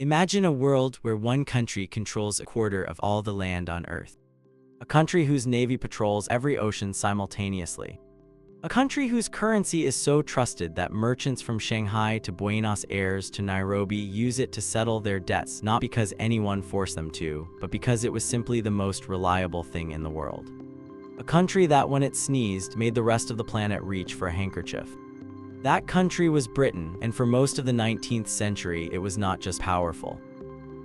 Imagine a world where one country controls a quarter of all the land on Earth. A country whose navy patrols every ocean simultaneously. A country whose currency is so trusted that merchants from Shanghai to Buenos Aires to Nairobi use it to settle their debts, not because anyone forced them to, but because it was simply the most reliable thing in the world. A country that, when it sneezed, made the rest of the planet reach for a handkerchief. That country was Britain, and for most of the 19th century, it was not just powerful.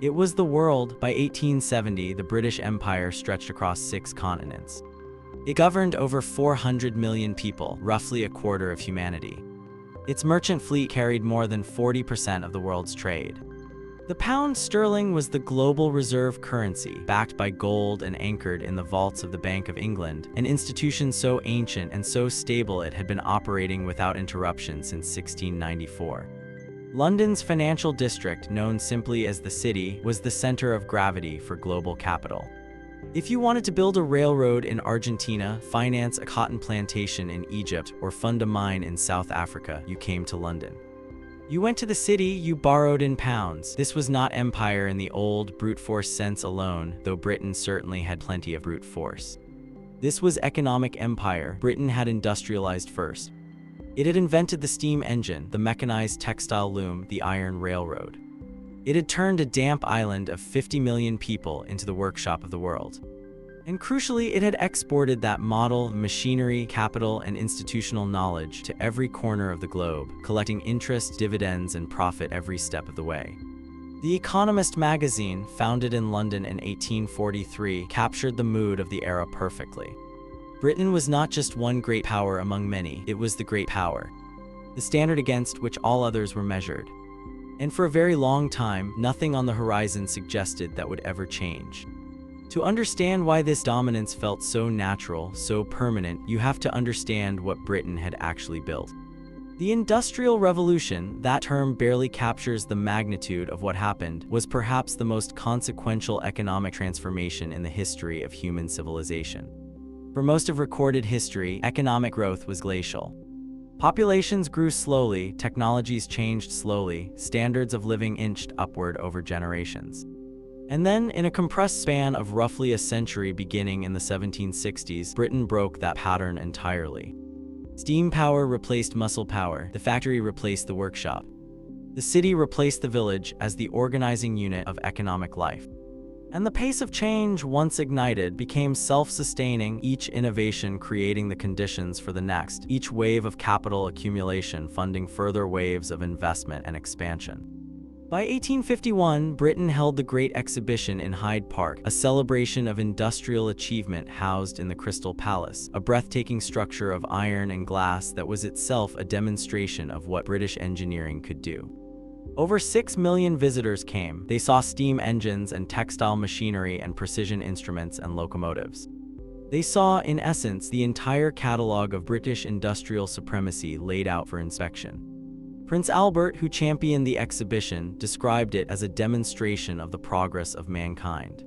It was the world. By 1870, the British Empire stretched across 6 continents. It governed over 400 million people, roughly a quarter of humanity. Its merchant fleet carried more than 40% of the world's trade. The pound sterling was the global reserve currency, backed by gold and anchored in the vaults of the Bank of England, an institution so ancient and so stable it had been operating without interruption since 1694. London's financial district, known simply as the City, was the center of gravity for global capital. If you wanted to build a railroad in Argentina, finance a cotton plantation in Egypt, or fund a mine in South Africa, you came to London. You went to the city, you borrowed in pounds. This was not empire in the old, brute force sense alone, though Britain certainly had plenty of brute force. This was economic empire. Britain had industrialized first. It had invented the steam engine, the mechanized textile loom, the iron railroad. It had turned a damp island of 50 million people into the workshop of the world. And crucially, it had exported that model, machinery, capital, and institutional knowledge to every corner of the globe, collecting interest, dividends, and profit every step of the way. The Economist magazine, founded in London in 1843, captured the mood of the era perfectly. Britain was not just one great power among many, it was the great power, the standard against which all others were measured. And for a very long time, nothing on the horizon suggested that would ever change. To understand why this dominance felt so natural, so permanent, you have to understand what Britain had actually built. The Industrial Revolution, that term barely captures the magnitude of what happened, was perhaps the most consequential economic transformation in the history of human civilization. For most of recorded history, economic growth was glacial. Populations grew slowly, technologies changed slowly, standards of living inched upward over generations. And then, in a compressed span of roughly a century beginning in the 1760s, Britain broke that pattern entirely. Steam power replaced muscle power, the factory replaced the workshop. The city replaced the village as the organizing unit of economic life. And the pace of change, once ignited, became self-sustaining, each innovation creating the conditions for the next, each wave of capital accumulation funding further waves of investment and expansion. By 1851, Britain held the Great Exhibition in Hyde Park, a celebration of industrial achievement housed in the Crystal Palace, a breathtaking structure of iron and glass that was itself a demonstration of what British engineering could do. Over 6 million visitors came. They saw steam engines and textile machinery and precision instruments and locomotives. They saw, in essence, the entire catalog of British industrial supremacy laid out for inspection. Prince Albert, who championed the exhibition, described it as a demonstration of the progress of mankind.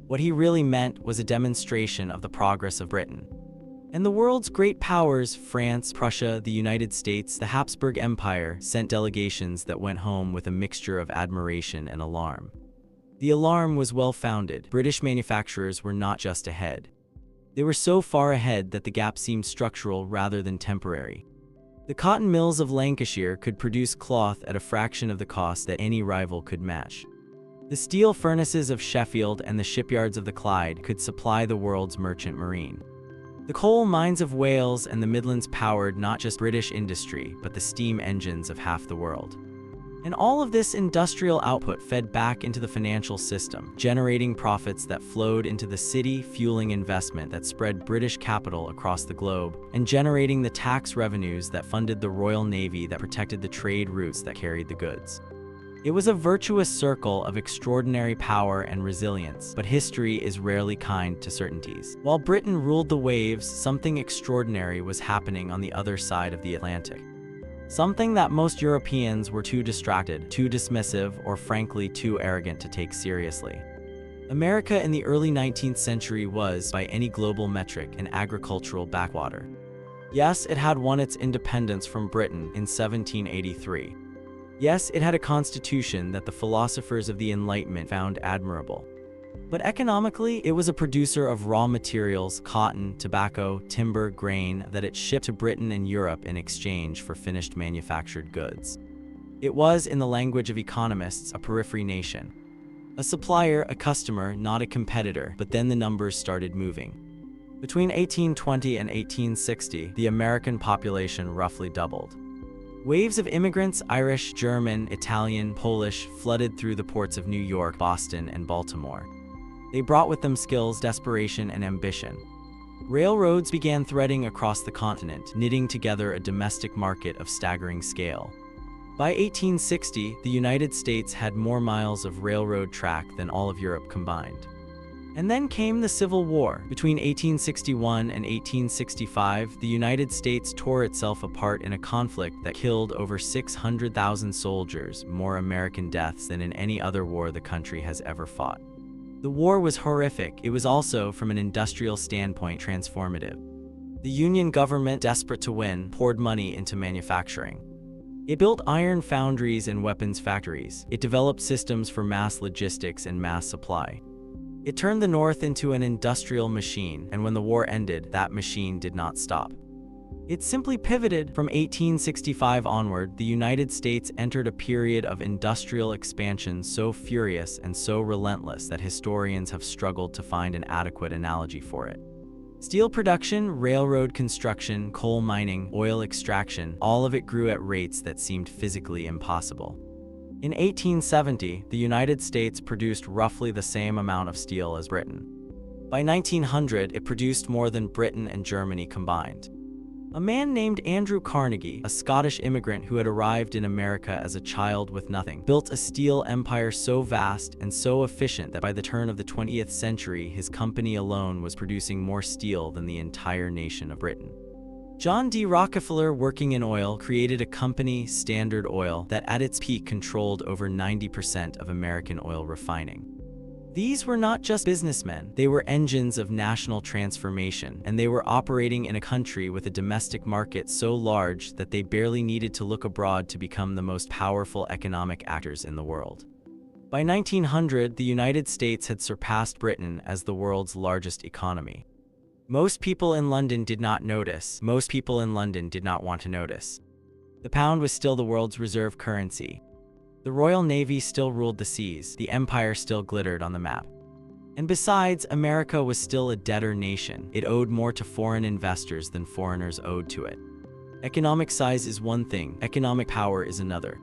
What he really meant was a demonstration of the progress of Britain. And the world's great powers, France, Prussia, the United States, the Habsburg Empire, sent delegations that went home with a mixture of admiration and alarm. The alarm was well-founded. British manufacturers were not just ahead. They were so far ahead that the gap seemed structural rather than temporary. The cotton mills of Lancashire could produce cloth at a fraction of the cost that any rival could match. The steel furnaces of Sheffield and the shipyards of the Clyde could supply the world's merchant marine. The coal mines of Wales and the Midlands powered not just British industry, but the steam engines of half the world. And all of this industrial output fed back into the financial system, generating profits that flowed into the city, fueling investment that spread British capital across the globe, and generating the tax revenues that funded the Royal Navy that protected the trade routes that carried the goods. It was a virtuous circle of extraordinary power and resilience, but history is rarely kind to certainties. While Britain ruled the waves, something extraordinary was happening on the other side of the Atlantic. Something that most Europeans were too distracted, too dismissive, or frankly too arrogant to take seriously. America in the early 19th century was, by any global metric, an agricultural backwater. Yes, it had won its independence from Britain in 1783. Yes, it had a constitution that the philosophers of the Enlightenment found admirable. But economically, it was a producer of raw materials, cotton, tobacco, timber, grain, that it shipped to Britain and Europe in exchange for finished manufactured goods. It was, in the language of economists, a periphery nation. A supplier, a customer, not a competitor, but then the numbers started moving. Between 1820 and 1860, the American population roughly doubled. Waves of immigrants, Irish, German, Italian, Polish, flooded through the ports of New York, Boston, and Baltimore. They brought with them skills, desperation, and ambition. Railroads began threading across the continent, knitting together a domestic market of staggering scale. By 1860, the United States had more miles of railroad track than all of Europe combined. And then came the Civil War. Between 1861 and 1865, the United States tore itself apart in a conflict that killed over 600,000 soldiers, more American deaths than in any other war the country has ever fought. The war was horrific. It was also, from an industrial standpoint, transformative. The Union government, desperate to win, poured money into manufacturing. It built iron foundries and weapons factories. It developed systems for mass logistics and mass supply. It turned the North into an industrial machine, and when the war ended, that machine did not stop. It simply pivoted. From 1865 onward, the United States entered a period of industrial expansion so furious and so relentless that historians have struggled to find an adequate analogy for it. Steel production, railroad construction, coal mining, oil extraction, all of it grew at rates that seemed physically impossible. In 1870, the United States produced roughly the same amount of steel as Britain. By 1900, it produced more than Britain and Germany combined. A man named Andrew Carnegie, a Scottish immigrant who had arrived in America as a child with nothing, built a steel empire so vast and so efficient that by the turn of the 20th century, his company alone was producing more steel than the entire nation of Britain. John D. Rockefeller, working in oil, created a company, Standard Oil, that at its peak controlled over 90% of American oil refining. These were not just businessmen, they were engines of national transformation, and they were operating in a country with a domestic market so large that they barely needed to look abroad to become the most powerful economic actors in the world. By 1900, the United States had surpassed Britain as the world's largest economy. Most people in London did not notice. Most people in London did not want to notice. The pound was still the world's reserve currency. The Royal Navy still ruled the seas, the empire still glittered on the map. And besides, America was still a debtor nation. It owed more to foreign investors than foreigners owed to it. Economic size is one thing, economic power is another.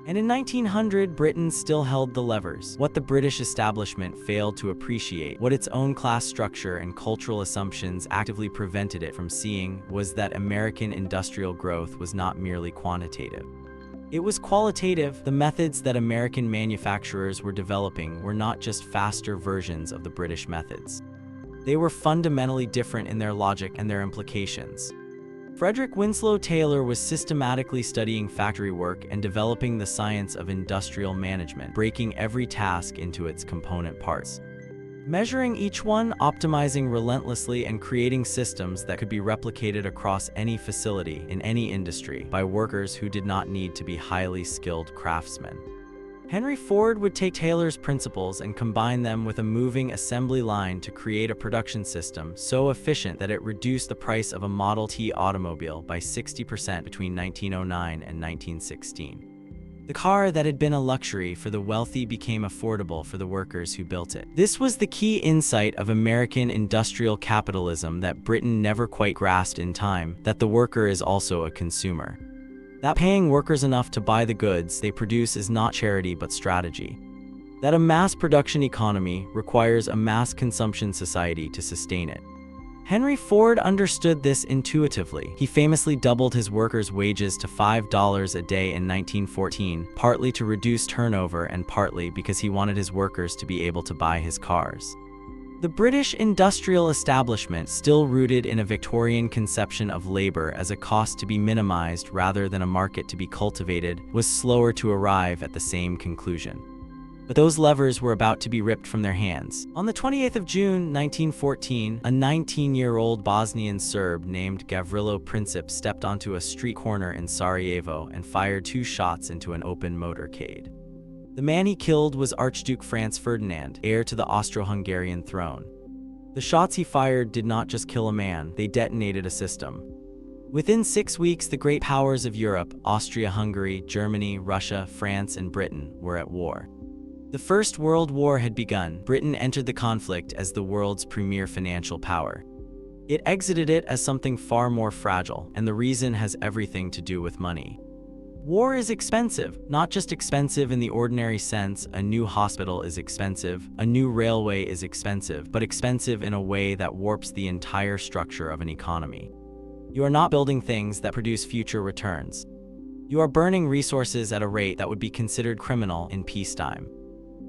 And in 1900, Britain still held the levers. What the British establishment failed to appreciate, what its own class structure and cultural assumptions actively prevented it from seeing, was that American industrial growth was not merely quantitative. It was qualitative. The methods that American manufacturers were developing were not just faster versions of the British methods. They were fundamentally different in their logic and their implications. Frederick Winslow Taylor was systematically studying factory work and developing the science of industrial management, breaking every task into its component parts. Measuring each one, optimizing relentlessly, and creating systems that could be replicated across any facility in any industry by workers who did not need to be highly skilled craftsmen. Henry Ford would take Taylor's principles and combine them with a moving assembly line to create a production system so efficient that it reduced the price of a Model T automobile by 60% between 1909 and 1916. The car that had been a luxury for the wealthy became affordable for the workers who built it. This was the key insight of American industrial capitalism that Britain never quite grasped in time, that the worker is also a consumer. That paying workers enough to buy the goods they produce is not charity but strategy. That a mass production economy requires a mass consumption society to sustain it. Henry Ford understood this intuitively. He famously doubled his workers' wages to $5 a day in 1914, partly to reduce turnover and partly because he wanted his workers to be able to buy his cars. The British industrial establishment, still rooted in a Victorian conception of labor as a cost to be minimized rather than a market to be cultivated, was slower to arrive at the same conclusion. But those levers were about to be ripped from their hands. On the 28th of June, 1914, a 19-year-old Bosnian Serb named Gavrilo Princip stepped onto a street corner in Sarajevo and fired 2 shots into an open motorcade. The man he killed was Archduke Franz Ferdinand, heir to the Austro-Hungarian throne. The shots he fired did not just kill a man, they detonated a system. Within 6 weeks, the great powers of Europe, Austria-Hungary, Germany, Russia, France, and Britain, were at war. The First World War had begun. Britain entered the conflict as the world's premier financial power. It exited it as something far more fragile, and the reason has everything to do with money. War is expensive, not just expensive in the ordinary sense. A new hospital is expensive, a new railway is expensive, but expensive in a way that warps the entire structure of an economy. You are not building things that produce future returns. You are burning resources at a rate that would be considered criminal in peacetime.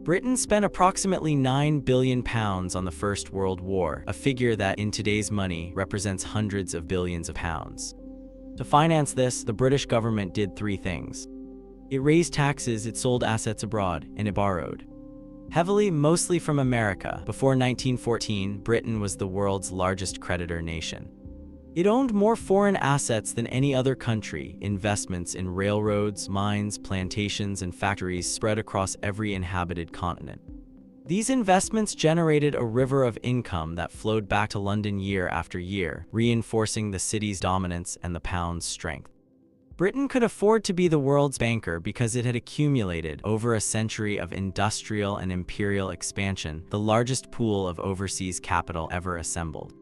Britain spent approximately £9 billion on the First World War, a figure that in today's money represents hundreds of billions of pounds. To finance this, the British government did 3 things. It raised taxes, it sold assets abroad, and it borrowed. Heavily, mostly from America. Before 1914, Britain was the world's largest creditor nation. It owned more foreign assets than any other country, investments in railroads, mines, plantations, and factories spread across every inhabited continent. These investments generated a river of income that flowed back to London year after year, reinforcing the city's dominance and the pound's strength. Britain could afford to be the world's banker because it had accumulated, over a century of industrial and imperial expansion, the largest pool of overseas capital ever assembled.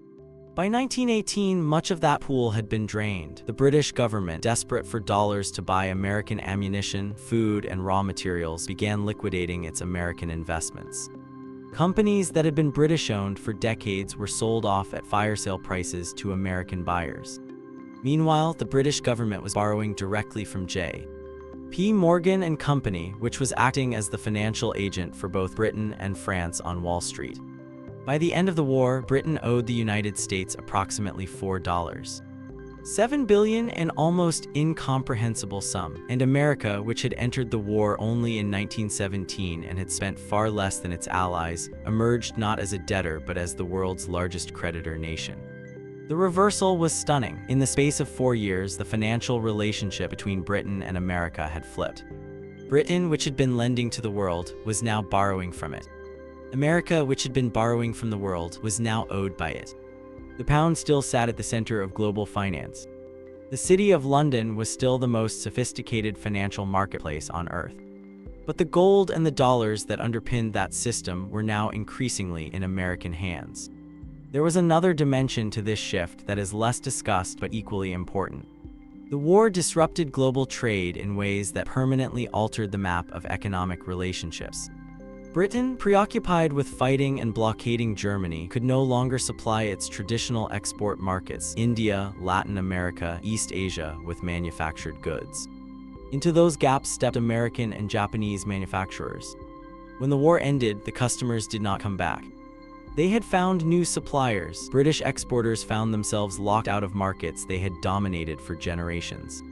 By 1918, much of that pool had been drained. The British government, desperate for dollars to buy American ammunition, food, and raw materials, began liquidating its American investments. Companies that had been British-owned for decades were sold off at fire sale prices to American buyers. Meanwhile, the British government was borrowing directly from J.P. Morgan and Company, which was acting as the financial agent for both Britain and France on Wall Street. By the end of the war, Britain owed the United States approximately $4.7 billion, an almost incomprehensible sum, and America, which had entered the war only in 1917 and had spent far less than its allies, emerged not as a debtor but as the world's largest creditor nation. The reversal was stunning. In the space of 4 years, the financial relationship between Britain and America had flipped. Britain, which had been lending to the world, was now borrowing from it. America, which had been borrowing from the world, was now owed by it. The pound still sat at the center of global finance. The City of London was still the most sophisticated financial marketplace on Earth. But the gold and the dollars that underpinned that system were now increasingly in American hands. There was another dimension to this shift that is less discussed but equally important. The war disrupted global trade in ways that permanently altered the map of economic relationships. Britain, preoccupied with fighting and blockading Germany, could no longer supply its traditional export markets, India, Latin America, East Asia, with manufactured goods. Into those gaps stepped American and Japanese manufacturers. When the war ended, the customers did not come back. They had found new suppliers. British exporters found themselves locked out of markets they had dominated for generations.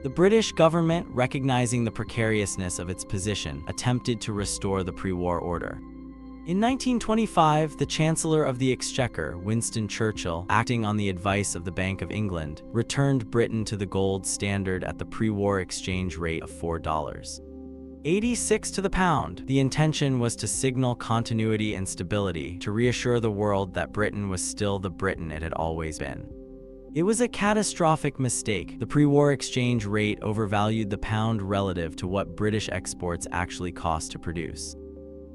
The British government, recognizing the precariousness of its position, attempted to restore the pre-war order. In 1925, the Chancellor of the Exchequer, Winston Churchill, acting on the advice of the Bank of England, returned Britain to the gold standard at the pre-war exchange rate of $4.86 to the pound. The intention was to signal continuity and stability, to reassure the world that Britain was still the Britain it had always been. It was a catastrophic mistake. The pre-war exchange rate overvalued the pound relative to what British exports actually cost to produce.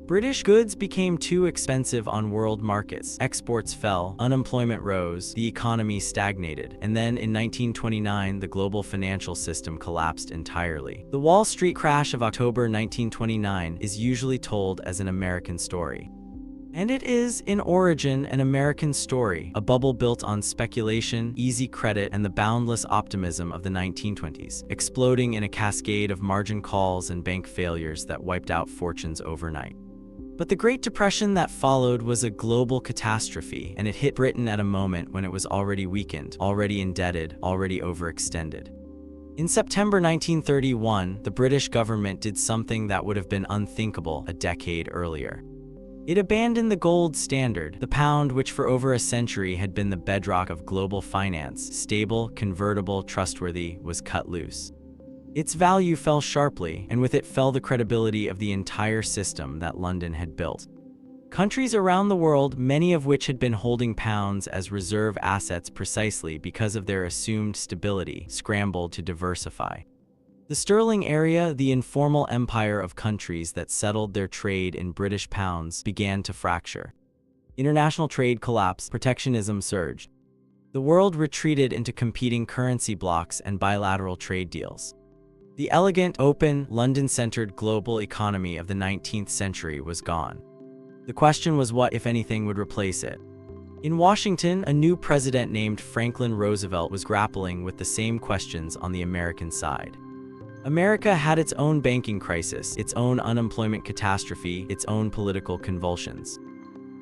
British goods became too expensive on world markets. Exports fell, unemployment rose, the economy stagnated, and then in 1929 the global financial system collapsed entirely. The Wall Street crash of October 1929 is usually told as an American story. And it is, in origin, an American story, a bubble built on speculation, easy credit, and the boundless optimism of the 1920s, exploding in a cascade of margin calls and bank failures that wiped out fortunes overnight. But the Great Depression that followed was a global catastrophe, and it hit Britain at a moment when it was already weakened, already indebted, already overextended. In September 1931, the British government did something that would have been unthinkable a decade earlier. It abandoned the gold standard, the pound, which for over a century had been the bedrock of global finance, stable, convertible, trustworthy, was cut loose. Its value fell sharply, and with it fell the credibility of the entire system that London had built. Countries around the world, many of which had been holding pounds as reserve assets precisely because of their assumed stability, scrambled to diversify. The sterling area, the informal empire of countries that settled their trade in British pounds, began to fracture. International trade collapsed, protectionism surged. The world retreated into competing currency blocks and bilateral trade deals. The elegant, open, London-centered global economy of the 19th century was gone. The question was what, if anything, would replace it. In Washington, a new president named Franklin Roosevelt was grappling with the same questions on the American side. America had its own banking crisis, its own unemployment catastrophe, its own political convulsions.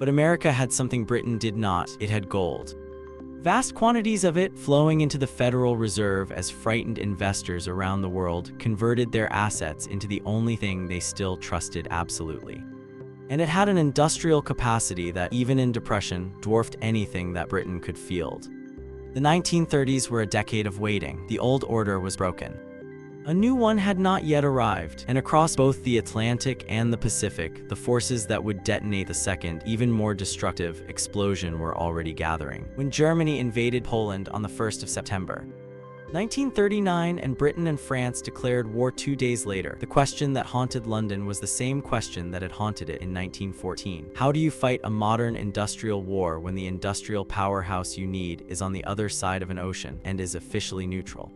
But America had something Britain did not. It had gold. Vast quantities of it, flowing into the Federal Reserve as frightened investors around the world converted their assets into the only thing they still trusted absolutely. And it had an industrial capacity that, even in depression, dwarfed anything that Britain could field. The 1930s were a decade of waiting. The old order was broken. A new one had not yet arrived, and across both the Atlantic and the Pacific, the forces that would detonate the second, even more destructive, explosion were already gathering. When Germany invaded Poland on the 1st of September, 1939, and Britain and France declared war 2 days later, the question that haunted London was the same question that had haunted it in 1914. How do you fight a modern industrial war when the industrial powerhouse you need is on the other side of an ocean and is officially neutral?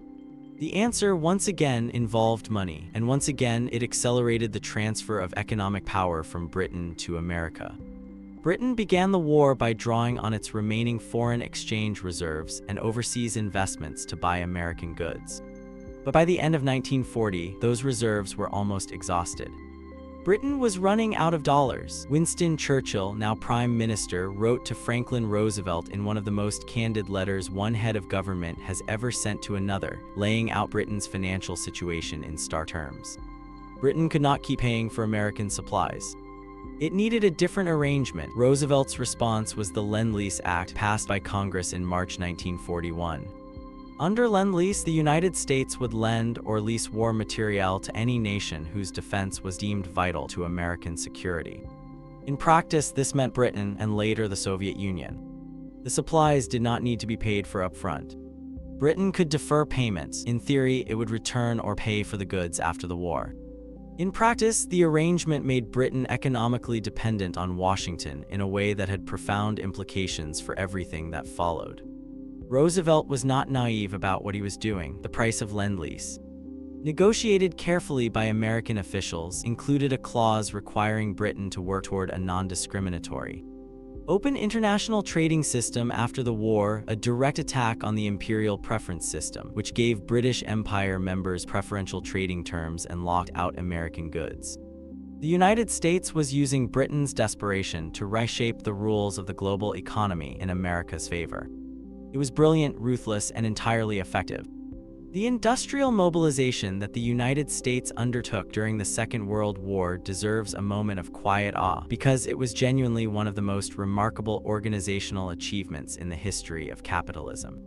The answer once again involved money, and once again it accelerated the transfer of economic power from Britain to America. Britain began the war by drawing on its remaining foreign exchange reserves and overseas investments to buy American goods. But by the end of 1940, those reserves were almost exhausted. Britain was running out of dollars. Winston Churchill, now Prime Minister, wrote to Franklin Roosevelt in one of the most candid letters one head of government has ever sent to another, laying out Britain's financial situation in stark terms. Britain could not keep paying for American supplies. It needed a different arrangement. Roosevelt's response was the Lend-Lease Act, passed by Congress in March 1941. Under Lend-Lease, the United States would lend or lease war materiel to any nation whose defense was deemed vital to American security. In practice, this meant Britain and later the Soviet Union. The supplies did not need to be paid for upfront. Britain could defer payments. In theory, it would return or pay for the goods after the war. In practice, the arrangement made Britain economically dependent on Washington in a way that had profound implications for everything that followed. Roosevelt was not naive about what he was doing. The price of Lend-Lease, negotiated carefully by American officials, included a clause requiring Britain to work toward a non-discriminatory, open international trading system after the war, a direct attack on the imperial preference system, which gave British Empire members preferential trading terms and locked out American goods. The United States was using Britain's desperation to reshape the rules of the global economy in America's favor. It was brilliant, ruthless, and entirely effective. The industrial mobilization that the United States undertook during the Second World War deserves a moment of quiet awe, because it was genuinely one of the most remarkable organizational achievements in the history of capitalism.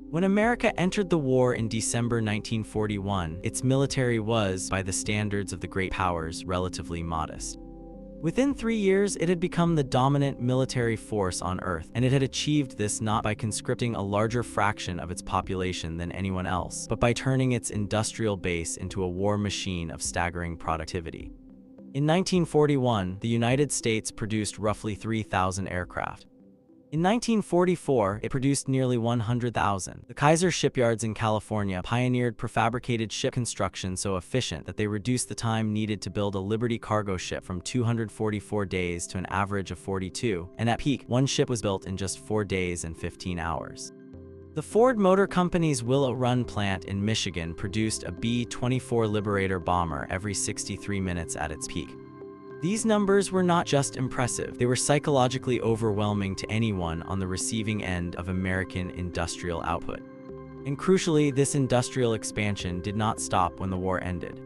When America entered the war in December 1941, its military was, by the standards of the great powers, relatively modest. Within 3 years, it had become the dominant military force on Earth, and it had achieved this not by conscripting a larger fraction of its population than anyone else, but by turning its industrial base into a war machine of staggering productivity. In 1941, the United States produced roughly 3,000 aircraft. In 1944, it produced nearly 100,000. The Kaiser shipyards in California pioneered prefabricated ship construction so efficient that they reduced the time needed to build a Liberty cargo ship from 244 days to an average of 42, and at peak, one ship was built in just 4 days and 15 hours. The Ford Motor Company's Willow Run plant in Michigan produced a B-24 Liberator bomber every 63 minutes at its peak. These numbers were not just impressive, they were psychologically overwhelming to anyone on the receiving end of American industrial output. And crucially, this industrial expansion did not stop when the war ended.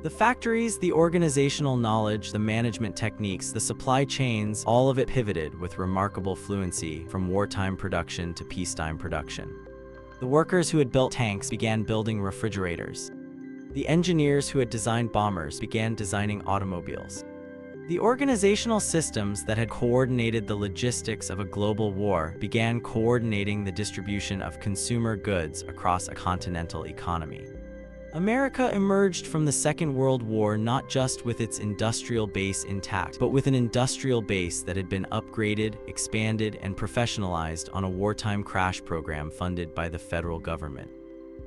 The factories, the organizational knowledge, the management techniques, the supply chains, all of it pivoted with remarkable fluency from wartime production to peacetime production. The workers who had built tanks began building refrigerators. The engineers who had designed bombers began designing automobiles. The organizational systems that had coordinated the logistics of a global war began coordinating the distribution of consumer goods across a continental economy. America emerged from the Second World War not just with its industrial base intact, but with an industrial base that had been upgraded, expanded, and professionalized on a wartime crash program funded by the federal government.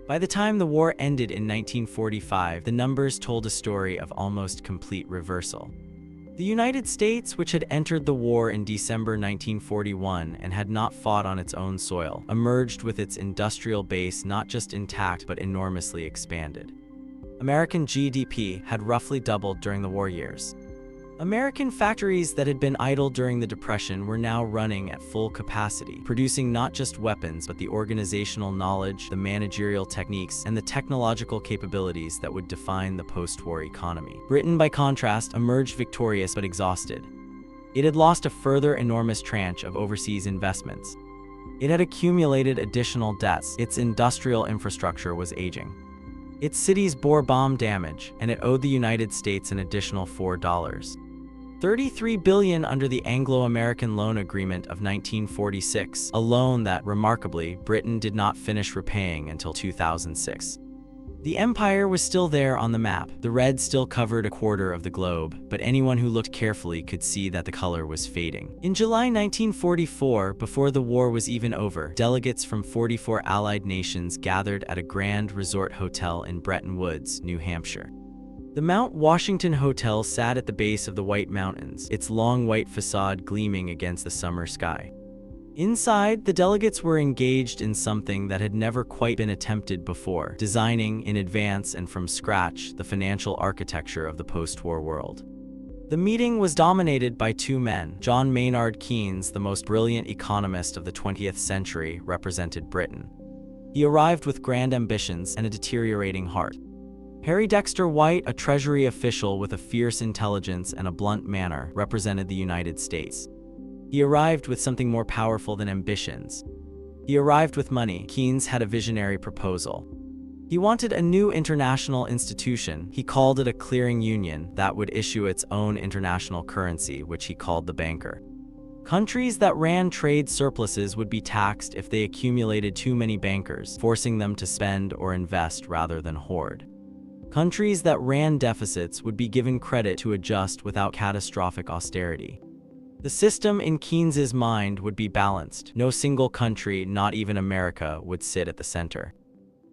By the time the war ended in 1945, the numbers told a story of almost complete reversal. The United States, which had entered the war in December 1941 and had not fought on its own soil, emerged with its industrial base not just intact but enormously expanded. American GDP had roughly doubled during the war years. American factories that had been idle during the Depression were now running at full capacity, producing not just weapons but the organizational knowledge, the managerial techniques, and the technological capabilities that would define the post-war economy. Britain, by contrast, emerged victorious but exhausted. It had lost a further enormous tranche of overseas investments. It had accumulated additional debts. Its industrial infrastructure was aging. Its cities bore bomb damage, and it owed the United States an additional $33 billion under the Anglo-American Loan Agreement of 1946, a loan that, remarkably, Britain did not finish repaying until 2006. The empire was still there on the map. The red still covered a quarter of the globe, but anyone who looked carefully could see that the color was fading. In July 1944, before the war was even over, delegates from 44 Allied nations gathered at a grand resort hotel in Bretton Woods, New Hampshire. The Mount Washington Hotel sat at the base of the White Mountains, its long white facade gleaming against the summer sky. Inside, the delegates were engaged in something that had never quite been attempted before, designing, in advance and from scratch, the financial architecture of the post-war world. The meeting was dominated by two men. John Maynard Keynes, the most brilliant economist of the 20th century, represented Britain. He arrived with grand ambitions and a deteriorating heart. Harry Dexter White, a Treasury official with a fierce intelligence and a blunt manner, represented the United States. He arrived with something more powerful than ambitions. He arrived with money. Keynes had a visionary proposal. He wanted a new international institution. He called it a clearing union that would issue its own international currency, which he called the banker. Countries that ran trade surpluses would be taxed if they accumulated too many bankers, forcing them to spend or invest rather than hoard. Countries that ran deficits would be given credit to adjust without catastrophic austerity. The system in Keynes's mind would be balanced. No single country, not even America, would sit at the center.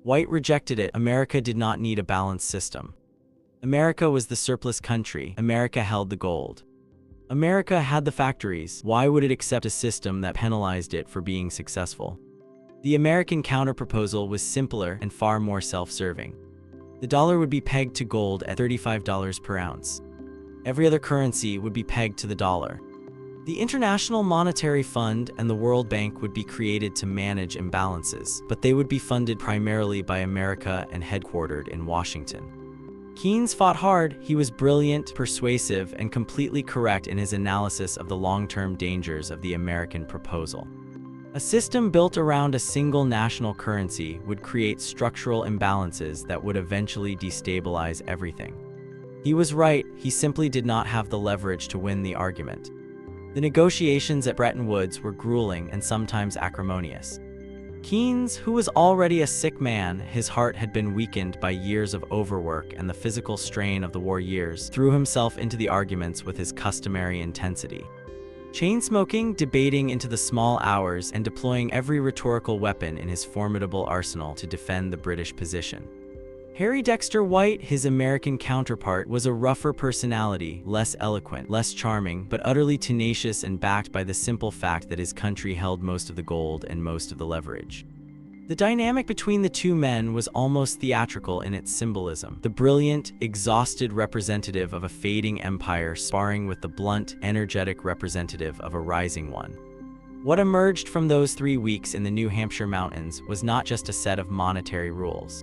White rejected it. America did not need a balanced system. America was the surplus country. America held the gold. America had the factories. Why would it accept a system that penalized it for being successful? The American counterproposal was simpler and far more self-serving. The dollar would be pegged to gold at $35 per ounce. Every other currency would be pegged to the dollar. The International Monetary Fund and the World Bank would be created to manage imbalances, but they would be funded primarily by America and headquartered in Washington. Keynes fought hard. He was brilliant, persuasive, and completely correct in his analysis of the long-term dangers of the American proposal. A system built around a single national currency would create structural imbalances that would eventually destabilize everything. He was right. He simply did not have the leverage to win the argument. The negotiations at Bretton Woods were grueling and sometimes acrimonious. Keynes, who was already a sick man, his heart had been weakened by years of overwork and the physical strain of the war years, threw himself into the arguments with his customary intensity. Chain-smoking, debating into the small hours, and deploying every rhetorical weapon in his formidable arsenal to defend the British position. Harry Dexter White, his American counterpart, was a rougher personality, less eloquent, less charming, but utterly tenacious and backed by the simple fact that his country held most of the gold and most of the leverage. The dynamic between the two men was almost theatrical in its symbolism. The brilliant, exhausted representative of a fading empire sparring with the blunt, energetic representative of a rising one. What emerged from those 3 weeks in the New Hampshire mountains was not just a set of monetary rules.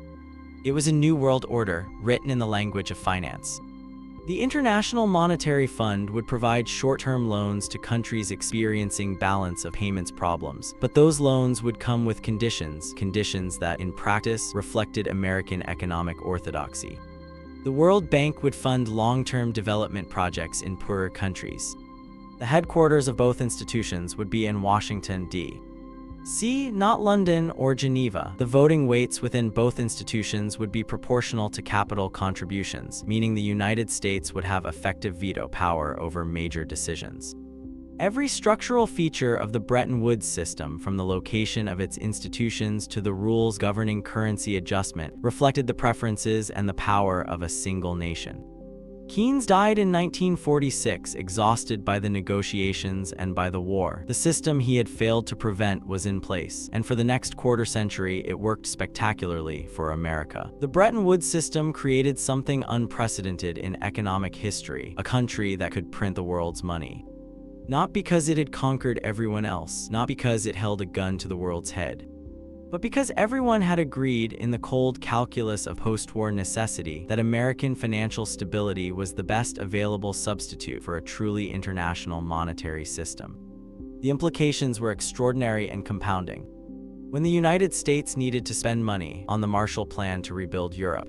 It was a new world order, written in the language of finance. The International Monetary Fund would provide short-term loans to countries experiencing balance of payments problems, but those loans would come with conditions that, in practice, reflected American economic orthodoxy. The World Bank would fund long-term development projects in poorer countries. The headquarters of both institutions would be in Washington, D.C., not London or Geneva. The voting weights within both institutions would be proportional to capital contributions, meaning the United States would have effective veto power over major decisions. Every structural feature of the Bretton Woods system, from the location of its institutions to the rules governing currency adjustment, reflected the preferences and the power of a single nation. Keynes died in 1946, exhausted by the negotiations and by the war. The system he had failed to prevent was in place, and for the next quarter-century it worked spectacularly for America. The Bretton Woods system created something unprecedented in economic history, a country that could print the world's money. Not because it had conquered everyone else, not because it held a gun to the world's head, but because everyone had agreed in the cold calculus of post-war necessity that American financial stability was the best available substitute for a truly international monetary system. The implications were extraordinary and compounding. When the United States needed to spend money on the Marshall Plan to rebuild Europe,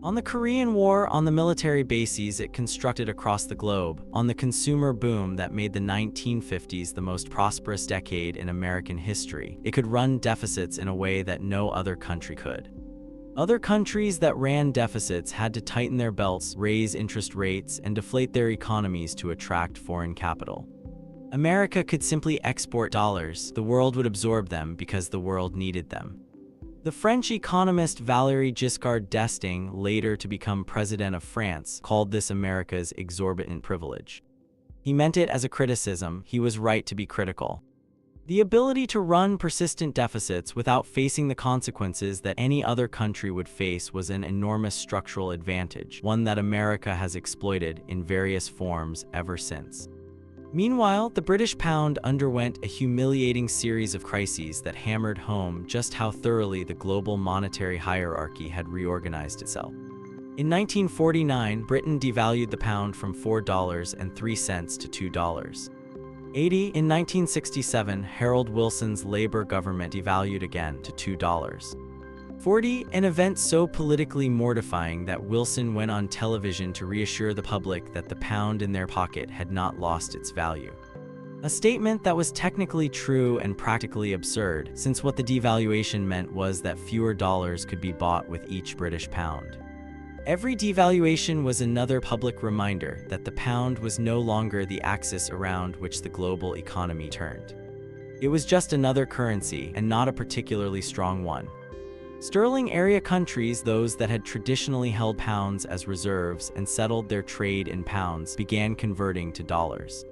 on the Korean War, on the military bases it constructed across the globe, on the consumer boom that made the 1950s the most prosperous decade in American history, it could run deficits in a way that no other country could. Other countries that ran deficits had to tighten their belts, raise interest rates, and deflate their economies to attract foreign capital. America could simply export dollars. The world would absorb them because the world needed them. The French economist Valéry Giscard d'Estaing, later to become president of France, called this America's exorbitant privilege. He meant it as a criticism. He was right to be critical. The ability to run persistent deficits without facing the consequences that any other country would face was an enormous structural advantage, one that America has exploited in various forms ever since. Meanwhile, the British pound underwent a humiliating series of crises that hammered home just how thoroughly the global monetary hierarchy had reorganized itself. In 1949, Britain devalued the pound from $4.03 to $2.80. In 1967, Harold Wilson's Labour government devalued again to $2.40, an event so politically mortifying that Wilson went on television to reassure the public that the pound in their pocket had not lost its value. A statement that was technically true and practically absurd, since what the devaluation meant was that fewer dollars could be bought with each British pound. Every devaluation was another public reminder that the pound was no longer the axis around which the global economy turned. It was just another currency, and not a particularly strong one. Sterling area countries, those that had traditionally held pounds as reserves and settled their trade in pounds, began converting to dollars.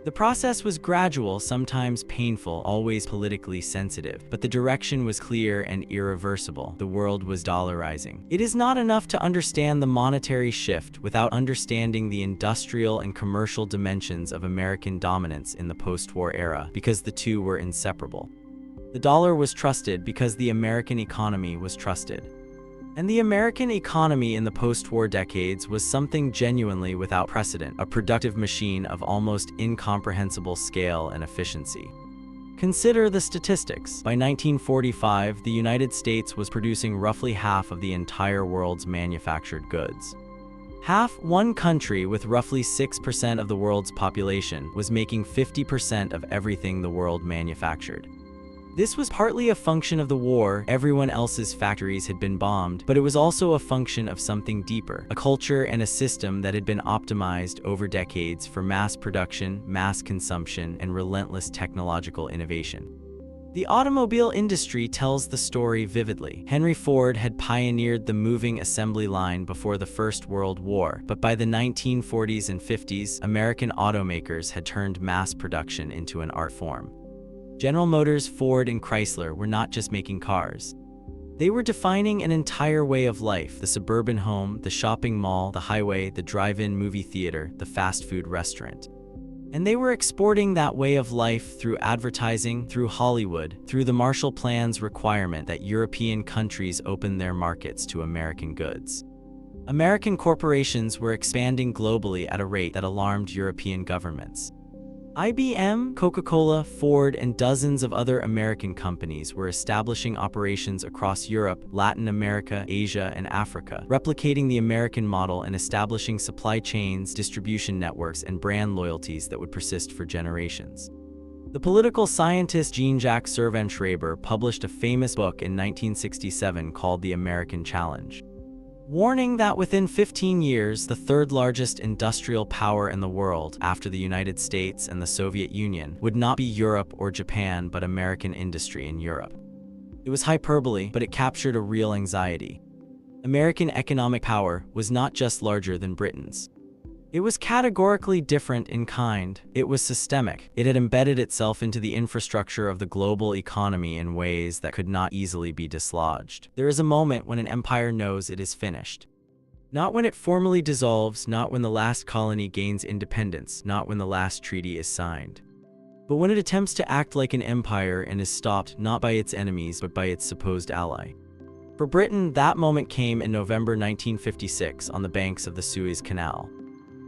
The process was gradual, sometimes painful, always politically sensitive, but the direction was clear and irreversible. The world was dollarizing. It is not enough to understand the monetary shift without understanding the industrial and commercial dimensions of American dominance in the post-war era, because the two were inseparable. The dollar was trusted because the American economy was trusted. And the American economy in the post-war decades was something genuinely without precedent, a productive machine of almost incomprehensible scale and efficiency. Consider the statistics. By 1945, the United States was producing roughly half of the entire world's manufactured goods. One country with roughly 6% of the world's population was making 50% of everything the world manufactured. This was partly a function of the war. Everyone else's factories had been bombed, but it was also a function of something deeper, a culture and a system that had been optimized over decades for mass production, mass consumption, and relentless technological innovation. The automobile industry tells the story vividly. Henry Ford had pioneered the moving assembly line before the First World War, but by the 1940s and 50s, American automakers had turned mass production into an art form. General Motors, Ford, and Chrysler were not just making cars. They were defining an entire way of life: the suburban home, the shopping mall, the highway, the drive-in movie theater, the fast food restaurant. And they were exporting that way of life through advertising, through Hollywood, through the Marshall Plan's requirement that European countries open their markets to American goods. American corporations were expanding globally at a rate that alarmed European governments. IBM, Coca-Cola, Ford, and dozens of other American companies were establishing operations across Europe, Latin America, Asia, and Africa, replicating the American model and establishing supply chains, distribution networks, and brand loyalties that would persist for generations. The political scientist Jean-Jacques Servan-Schreiber published a famous book in 1967 called The American Challenge, warning that within 15 years, the third largest industrial power in the world, after the United States and the Soviet Union, would not be Europe or Japan but American industry in Europe. It was hyperbole, but it captured a real anxiety. American economic power was not just larger than Britain's. It was categorically different in kind. It was systemic. It had embedded itself into the infrastructure of the global economy in ways that could not easily be dislodged. There is a moment when an empire knows it is finished. Not when it formally dissolves, not when the last colony gains independence, not when the last treaty is signed, but when it attempts to act like an empire and is stopped not by its enemies but by its supposed ally. For Britain, that moment came in November 1956 on the banks of the Suez Canal.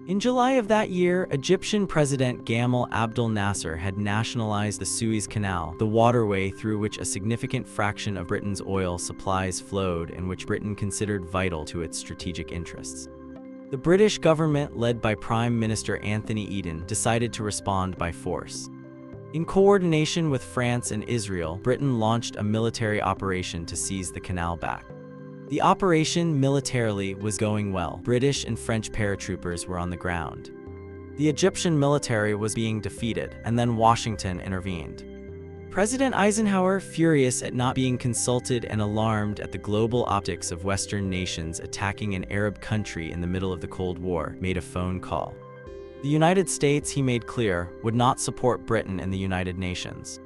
In July of that year, Egyptian President Gamal Abdel Nasser had nationalized the Suez Canal, the waterway through which a significant fraction of Britain's oil supplies flowed and which Britain considered vital to its strategic interests. The British government, led by Prime Minister Anthony Eden, decided to respond by force. In coordination with France and Israel, Britain launched a military operation to seize the canal back. The operation militarily was going well. British and French paratroopers were on the ground. The Egyptian military was being defeated, and then Washington intervened. President Eisenhower, furious at not being consulted and alarmed at the global optics of Western nations attacking an Arab country in the middle of the Cold War, made a phone call. The United States, he made clear, would not support Britain in the United Nations.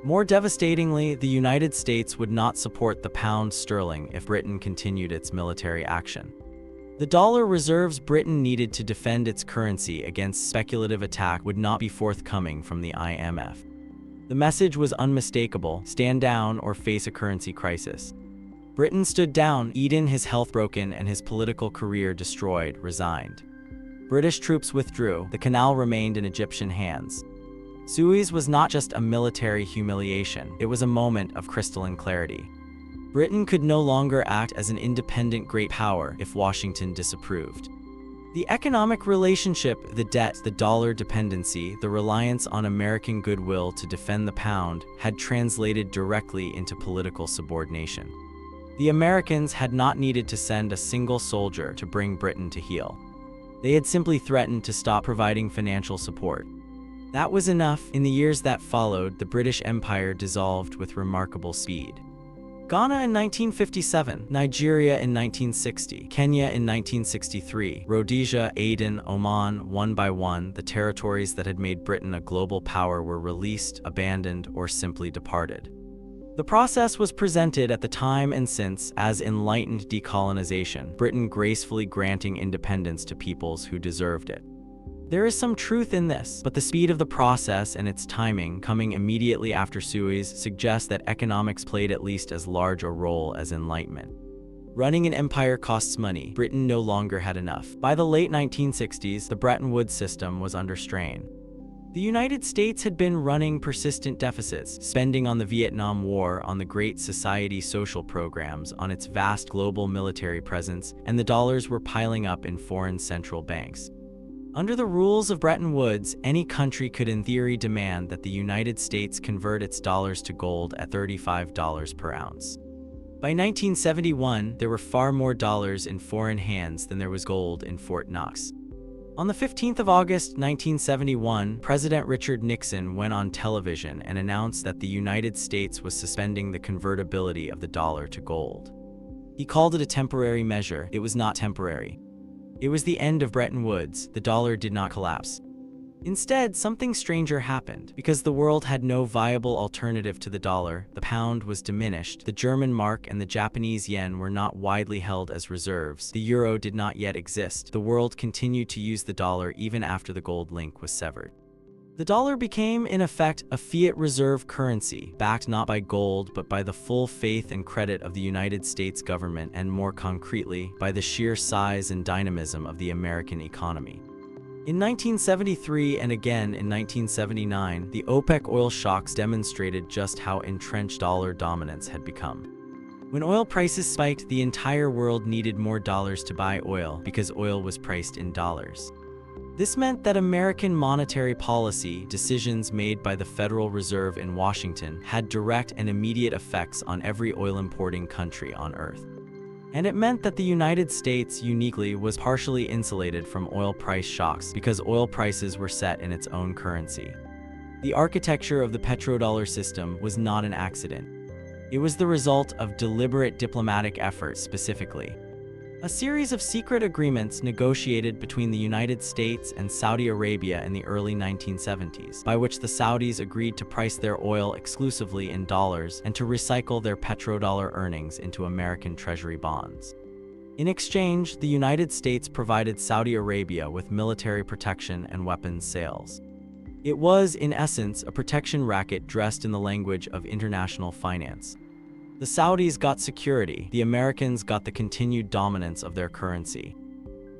More devastatingly, the United States would not support the pound sterling if Britain continued its military action. The dollar reserves Britain needed to defend its currency against speculative attack would not be forthcoming from the IMF. The message was unmistakable: stand down or face a currency crisis. Britain stood down. Eden, his health broken and his political career destroyed, resigned. British troops withdrew. The canal remained in Egyptian hands. Suez was not just a military humiliation, it was a moment of crystalline clarity. Britain could no longer act as an independent great power if Washington disapproved. The economic relationship, the debt, the dollar dependency, the reliance on American goodwill to defend the pound had translated directly into political subordination. The Americans had not needed to send a single soldier to bring Britain to heel. They had simply threatened to stop providing financial support. That was enough. In the years that followed, the British Empire dissolved with remarkable speed. Ghana in 1957, Nigeria in 1960, Kenya in 1963, Rhodesia, Aden, Oman, one by one, the territories that had made Britain a global power were released, abandoned, or simply departed. The process was presented at the time and since as enlightened decolonization, Britain gracefully granting independence to peoples who deserved it. There is some truth in this, but the speed of the process and its timing, coming immediately after Suez, suggests that economics played at least as large a role as enlightenment. Running an empire costs money. Britain no longer had enough. By the late 1960s, the Bretton Woods system was under strain. The United States had been running persistent deficits, spending on the Vietnam War, on the Great Society social programs, on its vast global military presence, and the dollars were piling up in foreign central banks. Under the rules of Bretton Woods, any country could in theory demand that the United States convert its dollars to gold at $35 per ounce. By 1971, there were far more dollars in foreign hands than there was gold in Fort Knox. On the 15th of August, 1971, President Richard Nixon went on television and announced that the United States was suspending the convertibility of the dollar to gold. He called it a temporary measure. It was not temporary. It was the end of Bretton Woods. The dollar did not collapse. Instead, something stranger happened. Because the world had no viable alternative to the dollar, the pound was diminished, the German mark and the Japanese yen were not widely held as reserves, the euro did not yet exist, the world continued to use the dollar even after the gold link was severed. The dollar became, in effect, a fiat reserve currency, backed not by gold but by the full faith and credit of the United States government and, more concretely, by the sheer size and dynamism of the American economy. In 1973 and again in 1979, the OPEC oil shocks demonstrated just how entrenched dollar dominance had become. When oil prices spiked, the entire world needed more dollars to buy oil because oil was priced in dollars. This meant that American monetary policy decisions made by the Federal Reserve in Washington had direct and immediate effects on every oil-importing country on Earth. And it meant that the United States, uniquely, was partially insulated from oil price shocks because oil prices were set in its own currency. The architecture of the petrodollar system was not an accident. It was the result of deliberate diplomatic efforts specifically. A series of secret agreements negotiated between the United States and Saudi Arabia in the early 1970s, by which the Saudis agreed to price their oil exclusively in dollars and to recycle their petrodollar earnings into American Treasury bonds. In exchange, the United States provided Saudi Arabia with military protection and weapons sales. It was, in essence, a protection racket dressed in the language of international finance. The Saudis got security, the Americans got the continued dominance of their currency.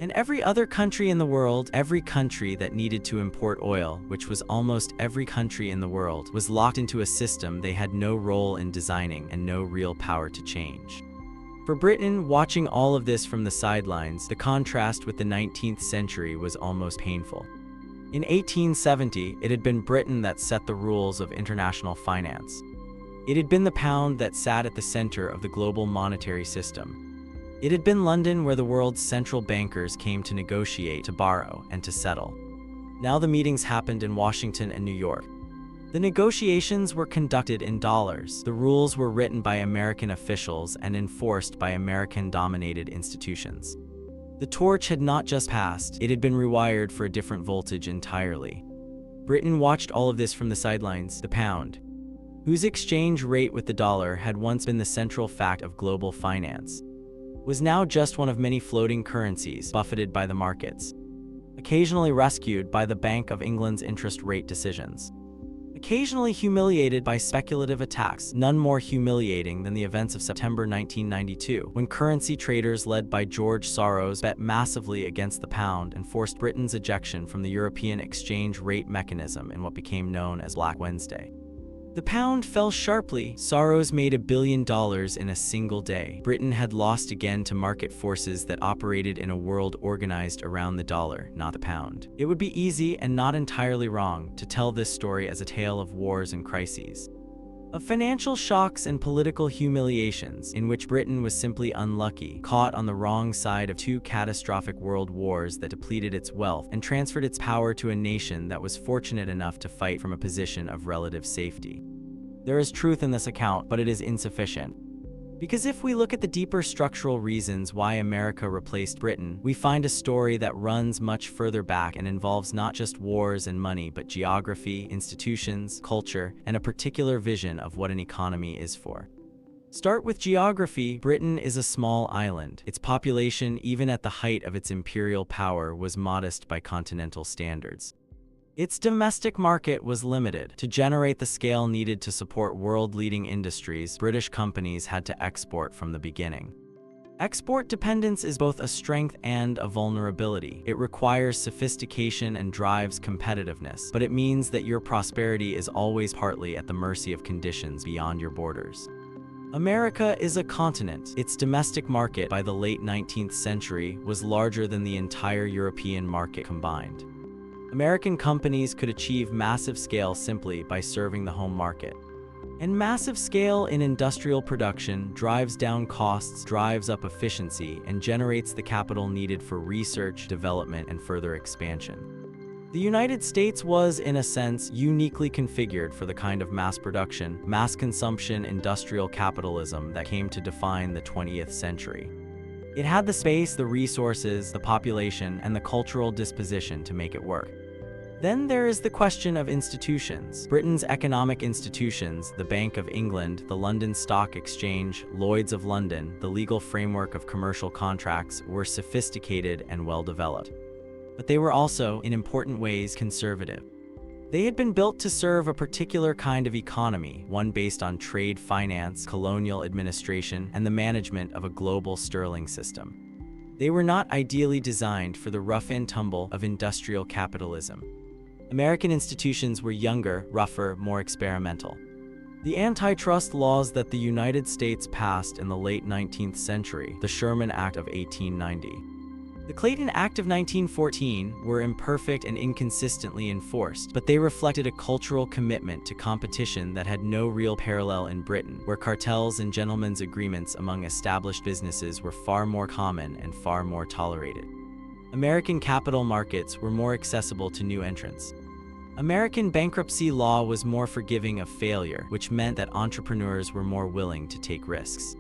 And every other country in the world, every country that needed to import oil, which was almost every country in the world, was locked into a system they had no role in designing and no real power to change. For Britain, watching all of this from the sidelines, the contrast with the 19th century was almost painful. In 1870, it had been Britain that set the rules of international finance. It had been the pound that sat at the center of the global monetary system. It had been London where the world's central bankers came to negotiate, to borrow, and to settle. Now the meetings happened in Washington and New York. The negotiations were conducted in dollars. The rules were written by American officials and enforced by American-dominated institutions. The torch had not just passed, it had been rewired for a different voltage entirely. Britain watched all of this from the sidelines. The pound, whose exchange rate with the dollar had once been the central fact of global finance, was now just one of many floating currencies buffeted by the markets, occasionally rescued by the Bank of England's interest rate decisions, occasionally humiliated by speculative attacks, none more humiliating than the events of September 1992, when currency traders led by George Soros bet massively against the pound and forced Britain's ejection from the European exchange rate mechanism in what became known as Black Wednesday. The pound fell sharply. Soros made $1 billion in a single day. Britain had lost again to market forces that operated in a world organized around the dollar, not the pound. It would be easy, and not entirely wrong, to tell this story as a tale of wars and crises, of financial shocks and political humiliations, in which Britain was simply unlucky, caught on the wrong side of two catastrophic world wars that depleted its wealth and transferred its power to a nation that was fortunate enough to fight from a position of relative safety. There is truth in this account, but it is insufficient. Because if we look at the deeper structural reasons why America replaced Britain, we find a story that runs much further back and involves not just wars and money, but geography, institutions, culture, and a particular vision of what an economy is for. Start with geography. Britain is a small island. Its population, even at the height of its imperial power, was modest by continental standards. Its domestic market was limited. To generate the scale needed to support world-leading industries, British companies had to export from the beginning. Export dependence is both a strength and a vulnerability. It requires sophistication and drives competitiveness, but it means that your prosperity is always partly at the mercy of conditions beyond your borders. America is a continent. Its domestic market by the late 19th century was larger than the entire European market combined. American companies could achieve massive scale simply by serving the home market. And massive scale in industrial production drives down costs, drives up efficiency, and generates the capital needed for research, development, and further expansion. The United States was, in a sense, uniquely configured for the kind of mass production, mass consumption industrial capitalism that came to define the 20th century. It had the space, the resources, the population, and the cultural disposition to make it work. Then there is the question of institutions. Britain's economic institutions, the Bank of England, the London Stock Exchange, Lloyd's of London, the legal framework of commercial contracts, were sophisticated and well developed. But they were also, in important ways, conservative. They had been built to serve a particular kind of economy, one based on trade finance, colonial administration, and the management of a global sterling system. They were not ideally designed for the rough and tumble of industrial capitalism. American institutions were younger, rougher, more experimental. The antitrust laws that the United States passed in the late 19th century, the Sherman Act of 1890, the Clayton Act of 1914, were imperfect and inconsistently enforced, but they reflected a cultural commitment to competition that had no real parallel in Britain, where cartels and gentlemen's agreements among established businesses were far more common and far more tolerated. American capital markets were more accessible to new entrants. American bankruptcy law was more forgiving of failure, which meant that entrepreneurs were more willing to take risks.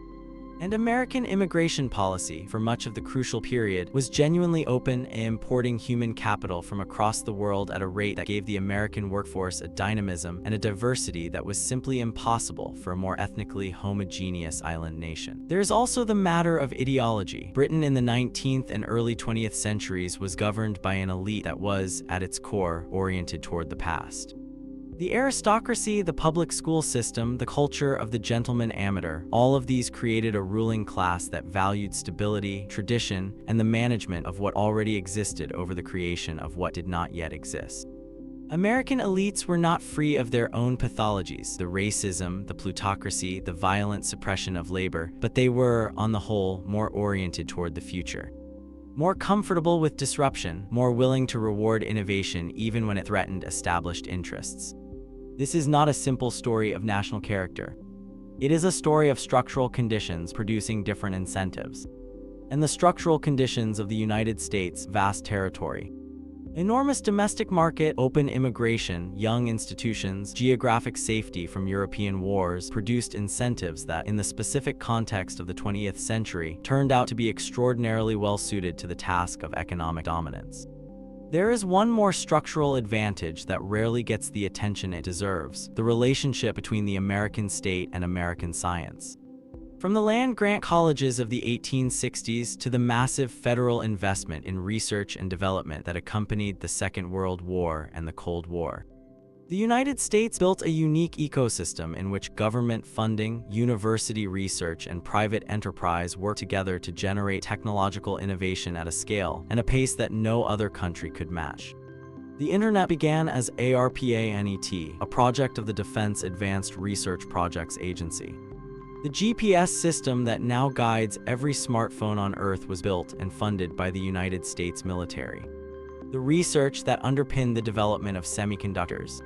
And American immigration policy, for much of the crucial period, was genuinely open and importing human capital from across the world at a rate that gave the American workforce a dynamism and a diversity that was simply impossible for a more ethnically homogeneous island nation. There is also the matter of ideology. Britain in the 19th and early 20th centuries was governed by an elite that was, at its core, oriented toward the past. The aristocracy, the public school system, the culture of the gentleman amateur, all of these created a ruling class that valued stability, tradition, and the management of what already existed over the creation of what did not yet exist. American elites were not free of their own pathologies, the racism, the plutocracy, the violent suppression of labor, but they were, on the whole, more oriented toward the future. More comfortable with disruption, more willing to reward innovation even when it threatened established interests. This is not a simple story of national character. It is a story of structural conditions producing different incentives. And the structural conditions of the United States' vast territory. Enormous domestic market, open immigration, young institutions, geographic safety from European wars produced incentives that, in the specific context of the 20th century, turned out to be extraordinarily well suited to the task of economic dominance. There is one more structural advantage that rarely gets the attention it deserves: the relationship between the American state and American science. From the land-grant colleges of the 1860s to the massive federal investment in research and development that accompanied the Second World War and the Cold War, the United States built a unique ecosystem in which government funding, university research, and private enterprise worked together to generate technological innovation at a scale and a pace that no other country could match. The Internet began as ARPANET, a project of the Defense Advanced Research Projects Agency. The GPS system that now guides every smartphone on Earth was built and funded by the United States military. The research that underpinned the development of semiconductors,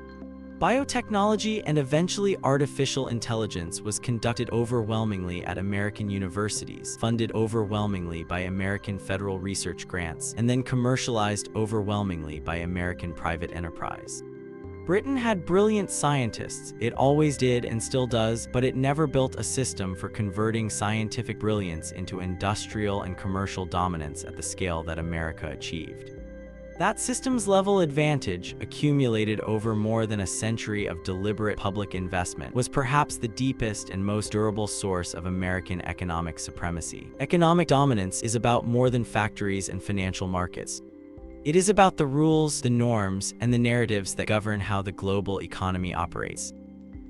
biotechnology, and eventually artificial intelligence was conducted overwhelmingly at American universities, funded overwhelmingly by American federal research grants, and then commercialized overwhelmingly by American private enterprise. Britain had brilliant scientists, it always did and still does, but it never built a system for converting scientific brilliance into industrial and commercial dominance at the scale that America achieved. That systems-level advantage, accumulated over more than a century of deliberate public investment, was perhaps the deepest and most durable source of American economic supremacy. Economic dominance is about more than factories and financial markets. It is about the rules, the norms, and the narratives that govern how the global economy operates.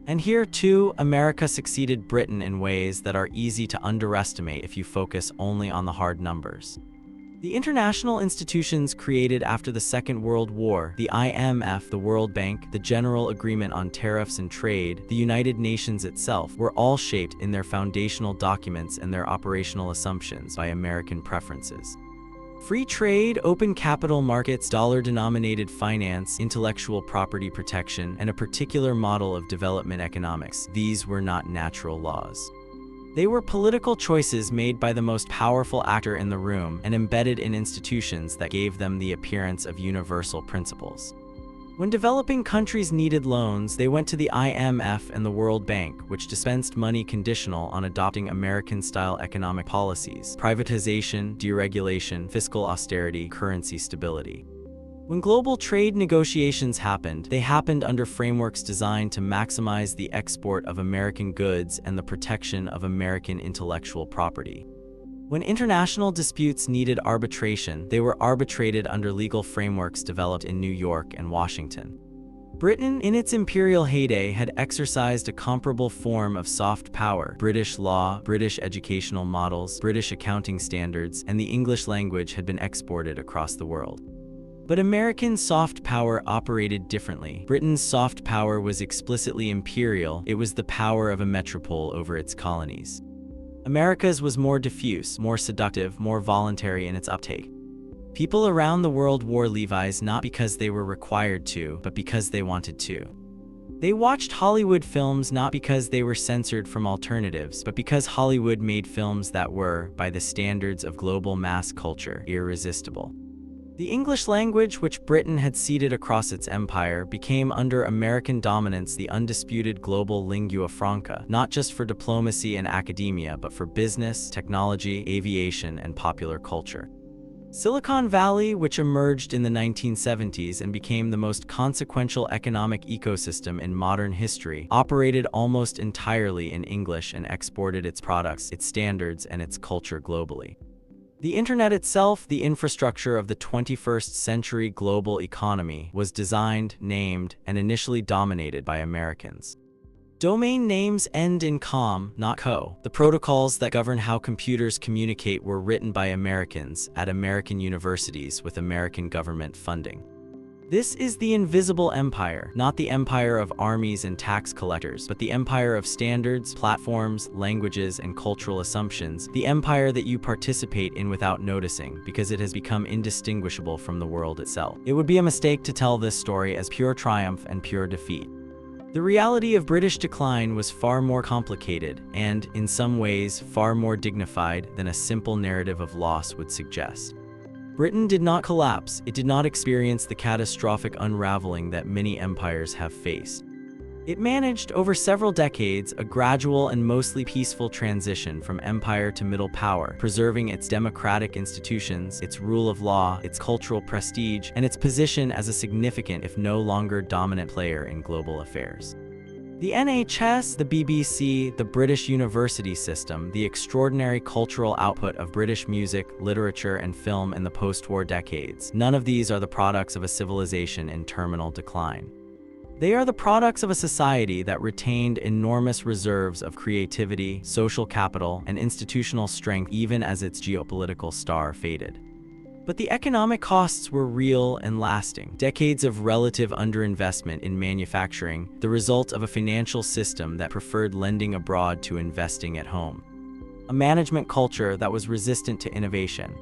And here, too, America succeeded Britain in ways that are easy to underestimate if you focus only on the hard numbers. The international institutions created after the Second World War, the IMF, the World Bank, the General Agreement on Tariffs and Trade, the United Nations itself, were all shaped in their foundational documents and their operational assumptions by American preferences. Free trade, open capital markets, dollar-denominated finance, intellectual property protection, and a particular model of development economics, these were not natural laws. They were political choices made by the most powerful actor in the room and embedded in institutions that gave them the appearance of universal principles. When developing countries needed loans, they went to the IMF and the World Bank, which dispensed money conditional on adopting American-style economic policies: privatization, deregulation, fiscal austerity, currency stability. When global trade negotiations happened, they happened under frameworks designed to maximize the export of American goods and the protection of American intellectual property. When international disputes needed arbitration, they were arbitrated under legal frameworks developed in New York and Washington. Britain, in its imperial heyday, had exercised a comparable form of soft power. British law, British educational models, British accounting standards, and the English language had been exported across the world. But American soft power operated differently. Britain's soft power was explicitly imperial. It was the power of a metropole over its colonies. America's was more diffuse, more seductive, more voluntary in its uptake. People around the world wore Levi's not because they were required to, but because they wanted to. They watched Hollywood films not because they were censored from alternatives, but because Hollywood made films that were, by the standards of global mass culture, irresistible. The English language, which Britain had ceded across its empire, became under American dominance the undisputed global lingua franca, not just for diplomacy and academia, but for business, technology, aviation, and popular culture. Silicon Valley, which emerged in the 1970s and became the most consequential economic ecosystem in modern history, operated almost entirely in English and exported its products, its standards, and its culture globally. The internet itself, the infrastructure of the 21st century global economy, was designed, named, and initially dominated by Americans. Domain names end in .com, not .co. The protocols that govern how computers communicate were written by Americans at American universities with American government funding. This is the invisible empire, not the empire of armies and tax collectors, but the empire of standards, platforms, languages, and cultural assumptions, the empire that you participate in without noticing, because it has become indistinguishable from the world itself. It would be a mistake to tell this story as pure triumph and pure defeat. The reality of British decline was far more complicated and, in some ways, far more dignified than a simple narrative of loss would suggest. Britain did not collapse. It did not experience the catastrophic unraveling that many empires have faced. It managed, over several decades, a gradual and mostly peaceful transition from empire to middle power, preserving its democratic institutions, its rule of law, its cultural prestige, and its position as a significant, if no longer dominant player in global affairs. The NHS, the BBC, the British university system, the extraordinary cultural output of British music, literature, and film in the post-war decades, none of these are the products of a civilization in terminal decline. They are the products of a society that retained enormous reserves of creativity, social capital, and institutional strength even as its geopolitical star faded. But the economic costs were real and lasting. Decades of relative underinvestment in manufacturing, the result of a financial system that preferred lending abroad to investing at home. A management culture that was resistant to innovation.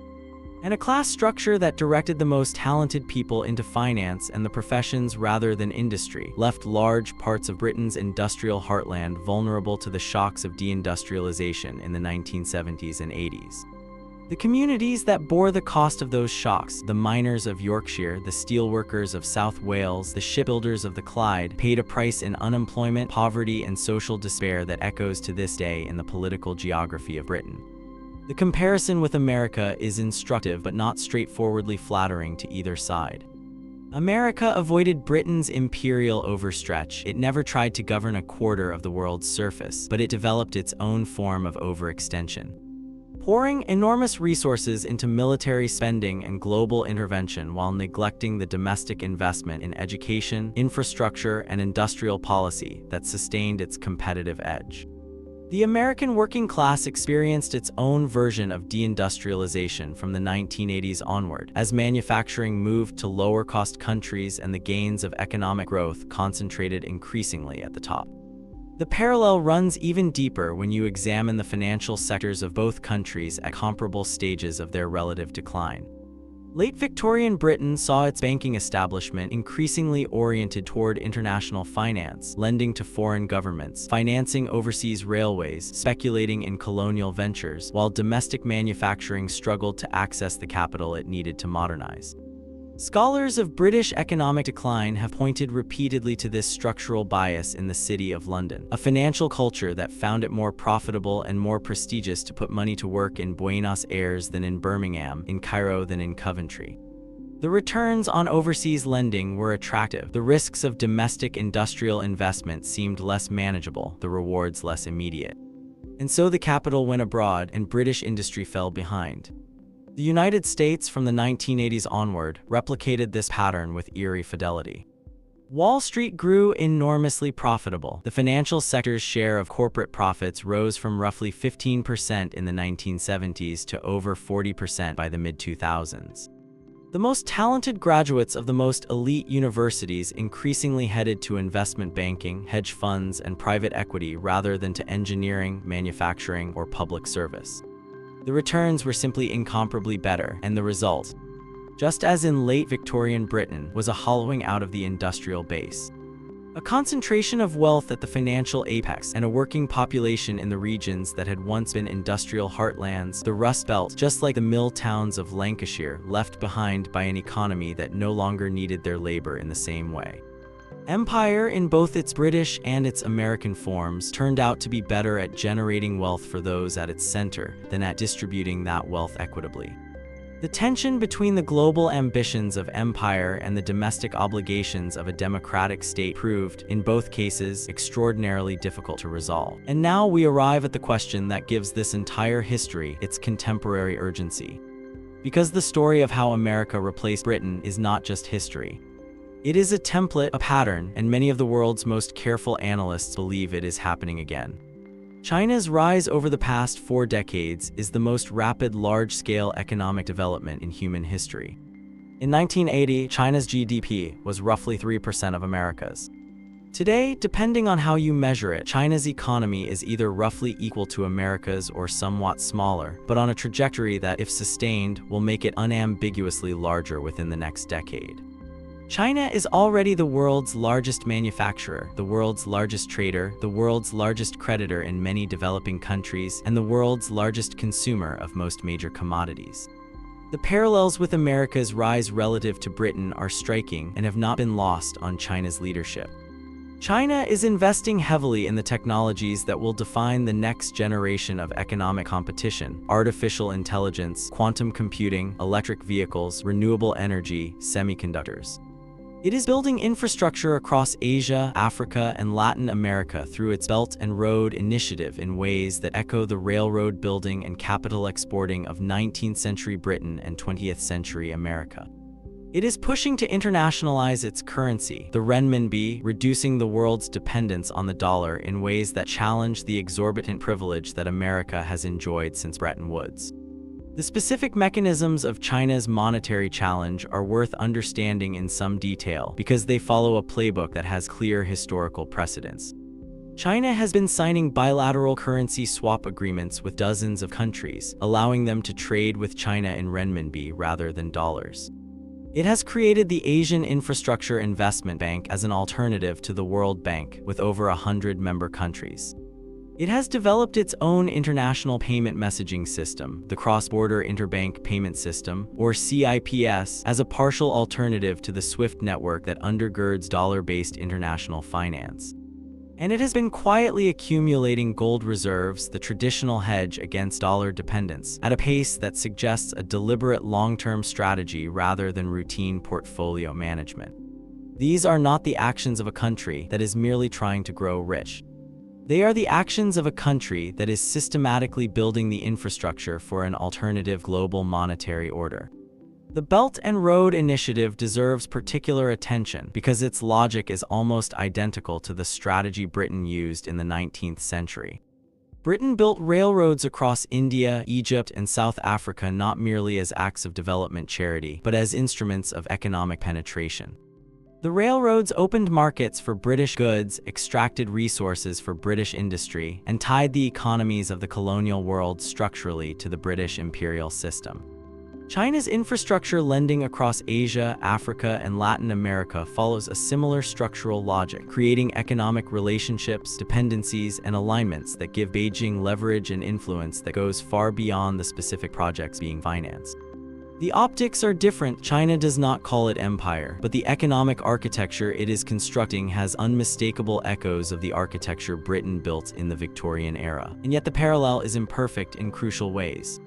And a class structure that directed the most talented people into finance and the professions rather than industry, left large parts of Britain's industrial heartland vulnerable to the shocks of deindustrialization in the 1970s and 80s. The communities that bore the cost of those shocks, the miners of Yorkshire, the steelworkers of South Wales, the shipbuilders of the Clyde, paid a price in unemployment, poverty, and social despair that echoes to this day in the political geography of Britain. The comparison with America is instructive but not straightforwardly flattering to either side. America avoided Britain's imperial overstretch. It never tried to govern a quarter of the world's surface, but it developed its own form of overextension. Pouring enormous resources into military spending and global intervention while neglecting the domestic investment in education, infrastructure, and industrial policy that sustained its competitive edge. The American working class experienced its own version of deindustrialization from the 1980s onward, as manufacturing moved to lower-cost countries and the gains of economic growth concentrated increasingly at the top. The parallel runs even deeper when you examine the financial sectors of both countries at comparable stages of their relative decline. Late Victorian Britain saw its banking establishment increasingly oriented toward international finance, lending to foreign governments, financing overseas railways, speculating in colonial ventures, while domestic manufacturing struggled to access the capital it needed to modernize. Scholars of British economic decline have pointed repeatedly to this structural bias in the City of London, a financial culture that found it more profitable and more prestigious to put money to work in Buenos Aires than in Birmingham, in Cairo than in Coventry. The returns on overseas lending were attractive, the risks of domestic industrial investment seemed less manageable, the rewards less immediate. And so the capital went abroad and British industry fell behind. The United States, from the 1980s onward, replicated this pattern with eerie fidelity. Wall Street grew enormously profitable. The financial sector's share of corporate profits rose from roughly 15% in the 1970s to over 40% by the mid-2000s. The most talented graduates of the most elite universities increasingly headed to investment banking, hedge funds, and private equity rather than to engineering, manufacturing, or public service. The returns were simply incomparably better, and the result, just as in late Victorian Britain, was a hollowing out of the industrial base. A concentration of wealth at the financial apex and a working population in the regions that had once been industrial heartlands, the Rust Belt, just like the mill towns of Lancashire, left behind by an economy that no longer needed their labor in the same way. Empire, in both its British and its American forms, turned out to be better at generating wealth for those at its center than at distributing that wealth equitably. The tension between the global ambitions of empire and the domestic obligations of a democratic state proved, in both cases, extraordinarily difficult to resolve. And now we arrive at the question that gives this entire history its contemporary urgency. Because the story of how America replaced Britain is not just history. It is a template, a pattern, and many of the world's most careful analysts believe it is happening again. China's rise over the past 4 decades is the most rapid large-scale economic development in human history. In 1980, China's GDP was roughly 3% of America's. Today, depending on how you measure it, China's economy is either roughly equal to America's or somewhat smaller, but on a trajectory that, if sustained, will make it unambiguously larger within the next decade. China is already the world's largest manufacturer, the world's largest trader, the world's largest creditor in many developing countries, and the world's largest consumer of most major commodities. The parallels with America's rise relative to Britain are striking and have not been lost on China's leadership. China is investing heavily in the technologies that will define the next generation of economic competition: artificial intelligence, quantum computing, electric vehicles, renewable energy, semiconductors. It is building infrastructure across Asia, Africa, and Latin America through its Belt and Road Initiative in ways that echo the railroad building and capital exporting of 19th century Britain and 20th century America. It is pushing to internationalize its currency, the renminbi, reducing the world's dependence on the dollar in ways that challenge the exorbitant privilege that America has enjoyed since Bretton Woods. The specific mechanisms of China's monetary challenge are worth understanding in some detail because they follow a playbook that has clear historical precedents. China has been signing bilateral currency swap agreements with dozens of countries, allowing them to trade with China in renminbi rather than dollars. It has created the Asian Infrastructure Investment Bank as an alternative to the World Bank, with over 100 member countries. It has developed its own international payment messaging system, the Cross-Border Interbank Payment System, or CIPS, as a partial alternative to the SWIFT network that undergirds dollar-based international finance. And it has been quietly accumulating gold reserves, the traditional hedge against dollar dependence, at a pace that suggests a deliberate long-term strategy rather than routine portfolio management. These are not the actions of a country that is merely trying to grow rich. They are the actions of a country that is systematically building the infrastructure for an alternative global monetary order. The Belt and Road Initiative deserves particular attention because its logic is almost identical to the strategy Britain used in the 19th century. Britain built railroads across India, Egypt, and South Africa not merely as acts of development charity, but as instruments of economic penetration. The railroads opened markets for British goods, extracted resources for British industry, and tied the economies of the colonial world structurally to the British imperial system. China's infrastructure lending across Asia, Africa, and Latin America follows a similar structural logic, creating economic relationships, dependencies, and alignments that give Beijing leverage and influence that goes far beyond the specific projects being financed. The optics are different. China does not call it empire, but the economic architecture it is constructing has unmistakable echoes of the architecture Britain built in the Victorian era. And yet the parallel is imperfect in crucial ways.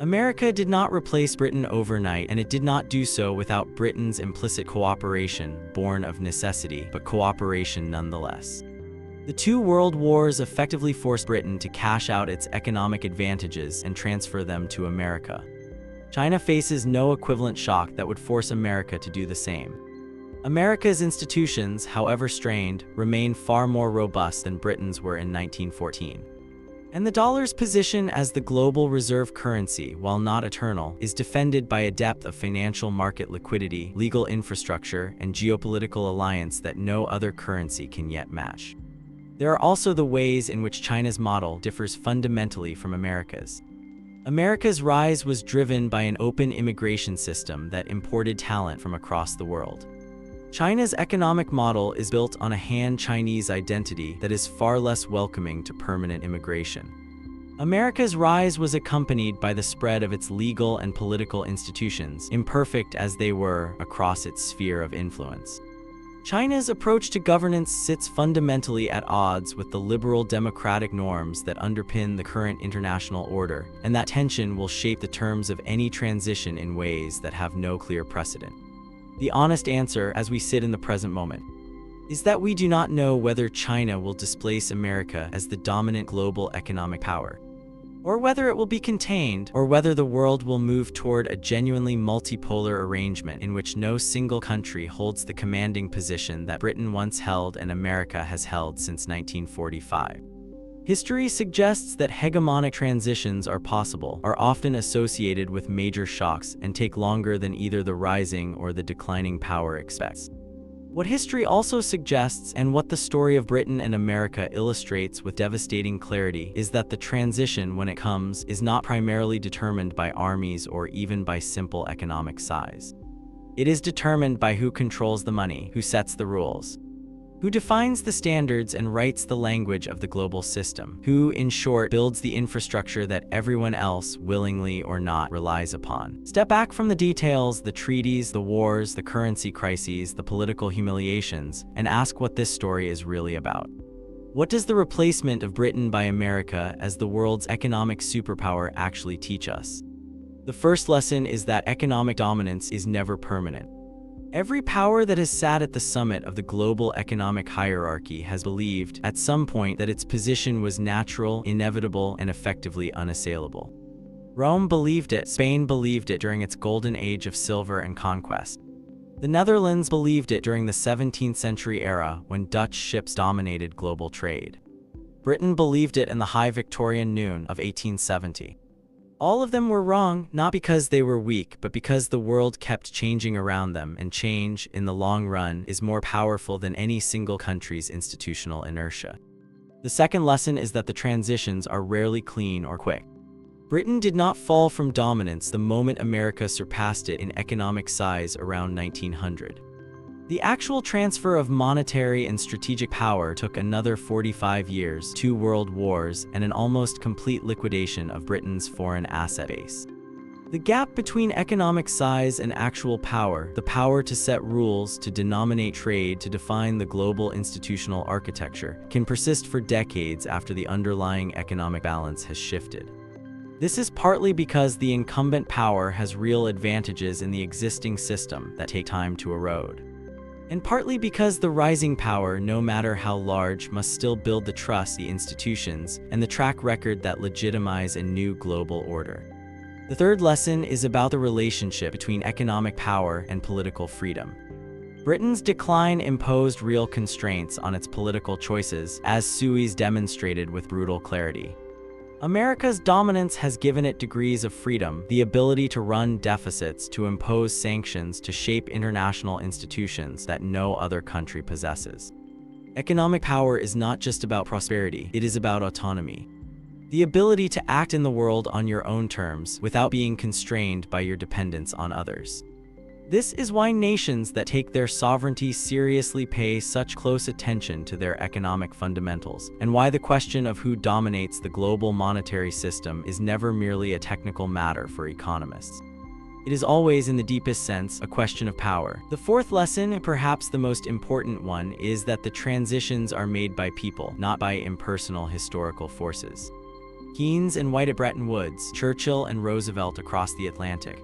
America did not replace Britain overnight, and it did not do so without Britain's implicit cooperation, born of necessity, but cooperation nonetheless. The two world wars effectively forced Britain to cash out its economic advantages and transfer them to America. China faces no equivalent shock that would force America to do the same. America's institutions, however strained, remain far more robust than Britain's were in 1914. And the dollar's position as the global reserve currency, while not eternal, is defended by a depth of financial market liquidity, legal infrastructure, and geopolitical alliance that no other currency can yet match. There are also the ways in which China's model differs fundamentally from America's. America's rise was driven by an open immigration system that imported talent from across the world. China's economic model is built on a Han-Chinese identity that is far less welcoming to permanent immigration. America's rise was accompanied by the spread of its legal and political institutions, imperfect as they were, across its sphere of influence. China's approach to governance sits fundamentally at odds with the liberal democratic norms that underpin the current international order, and that tension will shape the terms of any transition in ways that have no clear precedent. The honest answer, as we sit in the present moment, is that we do not know whether China will displace America as the dominant global economic power, or whether it will be contained, or whether the world will move toward a genuinely multipolar arrangement in which no single country holds the commanding position that Britain once held and America has held since 1945. History suggests that hegemonic transitions are possible, are often associated with major shocks, and take longer than either the rising or the declining power expects. What history also suggests, and what the story of Britain and America illustrates with devastating clarity, is that the transition, when it comes, is not primarily determined by armies or even by simple economic size. It is determined by who controls the money, who sets the rules, who defines the standards and writes the language of the global system, who, in short, builds the infrastructure that everyone else, willingly or not, relies upon. Step back from the details, the treaties, the wars, the currency crises, the political humiliations, and ask what this story is really about. What does the replacement of Britain by America as the world's economic superpower actually teach us? The first lesson is that economic dominance is never permanent. Every power that has sat at the summit of the global economic hierarchy has believed, at some point, that its position was natural, inevitable, and effectively unassailable. Rome believed it, Spain believed it during its golden age of silver and conquest. The Netherlands believed it during the 17th century era when Dutch ships dominated global trade. Britain believed it in the high Victorian noon of 1870. All of them were wrong, not because they were weak, but because the world kept changing around them, and change, in the long run, is more powerful than any single country's institutional inertia. The second lesson is that the transitions are rarely clean or quick. Britain did not fall from dominance the moment America surpassed it in economic size around 1900. The actual transfer of monetary and strategic power took another 45 years, 2 world wars, and an almost complete liquidation of Britain's foreign asset base. The gap between economic size and actual power, the power to set rules, to denominate trade, to define the global institutional architecture, can persist for decades after the underlying economic balance has shifted. This is partly because the incumbent power has real advantages in the existing system that take time to erode, and partly because the rising power, no matter how large, must still build the trust, the institutions, and the track record that legitimize a new global order. The third lesson is about the relationship between economic power and political freedom. Britain's decline imposed real constraints on its political choices, as Suez demonstrated with brutal clarity. America's dominance has given it degrees of freedom, the ability to run deficits, to impose sanctions, to shape international institutions that no other country possesses. Economic power is not just about prosperity, it is about autonomy. The ability to act in the world on your own terms, without being constrained by your dependence on others. This is why nations that take their sovereignty seriously pay such close attention to their economic fundamentals, and why the question of who dominates the global monetary system is never merely a technical matter for economists. It is always, in the deepest sense, a question of power. The fourth lesson, and perhaps the most important one, is that the transitions are made by people, not by impersonal historical forces. Keynes and White at Bretton Woods, Churchill and Roosevelt across the Atlantic,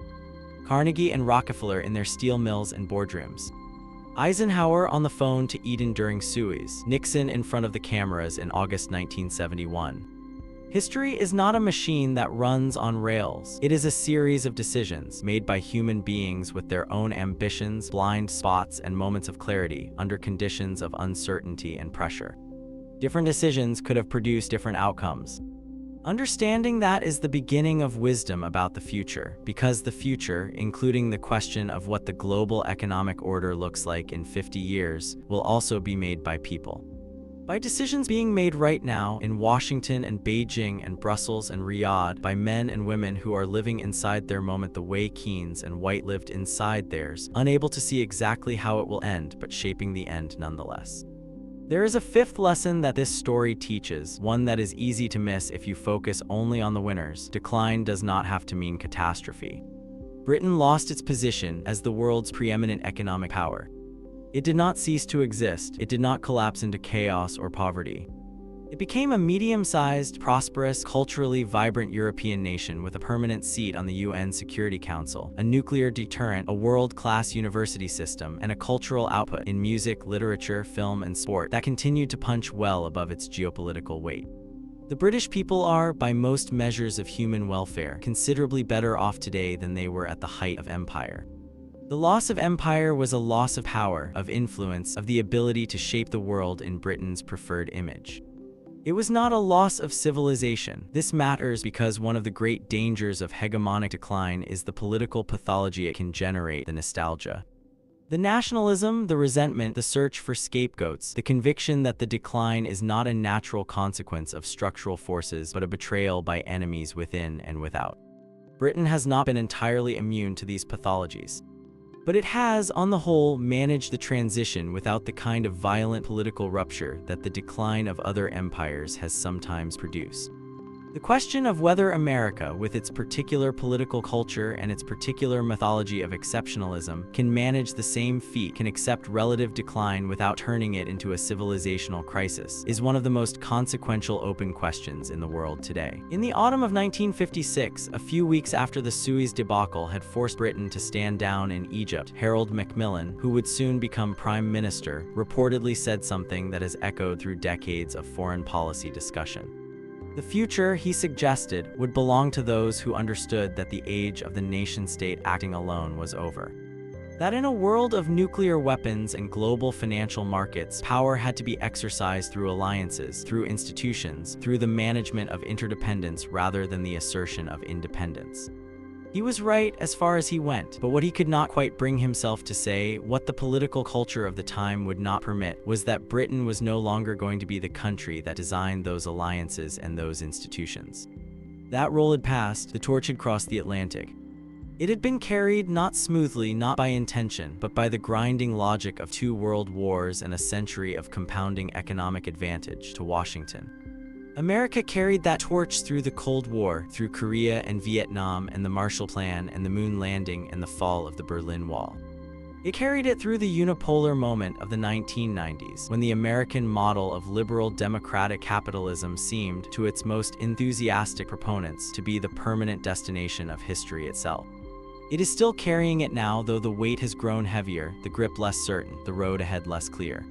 Carnegie and Rockefeller in their steel mills and boardrooms, Eisenhower on the phone to Eden during Suez, Nixon in front of the cameras in August 1971. History is not a machine that runs on rails. It is a series of decisions made by human beings with their own ambitions, blind spots, and moments of clarity under conditions of uncertainty and pressure. Different decisions could have produced different outcomes. Understanding that is the beginning of wisdom about the future, because the future, including the question of what the global economic order looks like in 50 years, will also be made by people. By decisions being made right now in Washington and Beijing and Brussels and Riyadh by men and women who are living inside their moment the way Keynes and White lived inside theirs, unable to see exactly how it will end but shaping the end nonetheless. There is a fifth lesson that this story teaches, one that is easy to miss if you focus only on the winners. Decline does not have to mean catastrophe. Britain lost its position as the world's preeminent economic power. It did not cease to exist. It did not collapse into chaos or poverty. It became a medium-sized, prosperous, culturally vibrant European nation with a permanent seat on the UN Security Council, a nuclear deterrent, a world-class university system, and a cultural output in music, literature, film, and sport that continued to punch well above its geopolitical weight. The British people are, by most measures of human welfare, considerably better off today than they were at the height of empire. The loss of empire was a loss of power, of influence, of the ability to shape the world in Britain's preferred image. It was not a loss of civilization. This matters because one of the great dangers of hegemonic decline is the political pathology it can generate, the nostalgia. The nationalism, the resentment, the search for scapegoats, the conviction that the decline is not a natural consequence of structural forces but a betrayal by enemies within and without. Britain has not been entirely immune to these pathologies. But it has, on the whole, managed the transition without the kind of violent political rupture that the decline of other empires has sometimes produced. The question of whether America, with its particular political culture and its particular mythology of exceptionalism, can manage the same feat, can accept relative decline without turning it into a civilizational crisis, is one of the most consequential open questions in the world today. In the autumn of 1956, a few weeks after the Suez debacle had forced Britain to stand down in Egypt, Harold Macmillan, who would soon become Prime Minister, reportedly said something that has echoed through decades of foreign policy discussion. The future, he suggested, would belong to those who understood that the age of the nation-state acting alone was over. That in a world of nuclear weapons and global financial markets, power had to be exercised through alliances, through institutions, through the management of interdependence rather than the assertion of independence. He was right as far as he went, but what he could not quite bring himself to say, what the political culture of the time would not permit, was that Britain was no longer going to be the country that designed those alliances and those institutions. That role had passed, the torch had crossed the Atlantic. It had been carried not smoothly, not by intention, but by the grinding logic of 2 world wars and a century of compounding economic advantage to Washington. America carried that torch through the Cold War, through Korea and Vietnam and the Marshall Plan and the moon landing and the fall of the Berlin Wall. It carried it through the unipolar moment of the 1990s, when the American model of liberal democratic capitalism seemed, to its most enthusiastic proponents, to be the permanent destination of history itself. It is still carrying it now, though the weight has grown heavier, the grip less certain, the road ahead less clear.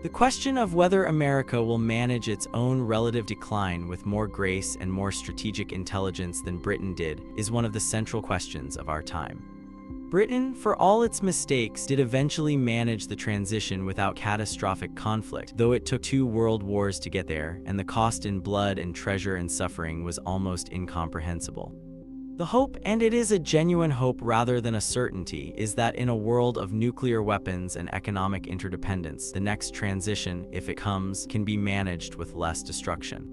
The question of whether America will manage its own relative decline with more grace and more strategic intelligence than Britain did is one of the central questions of our time. Britain, for all its mistakes, did eventually manage the transition without catastrophic conflict, though it took 2 world wars to get there, and the cost in blood and treasure and suffering was almost incomprehensible. The hope, and it is a genuine hope rather than a certainty, is that in a world of nuclear weapons and economic interdependence, the next transition, if it comes, can be managed with less destruction.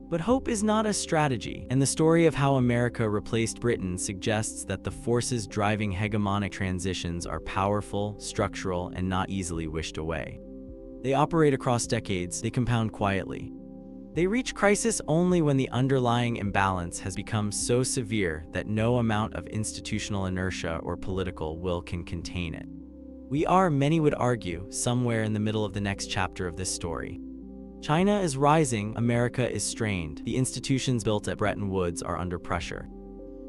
But hope is not a strategy, and the story of how America replaced Britain suggests that the forces driving hegemonic transitions are powerful, structural, and not easily wished away. They operate across decades, they compound quietly. They reach crisis only when the underlying imbalance has become so severe that no amount of institutional inertia or political will can contain it. We are, many would argue, somewhere in the middle of the next chapter of this story. China is rising, America is strained, the institutions built at Bretton Woods are under pressure.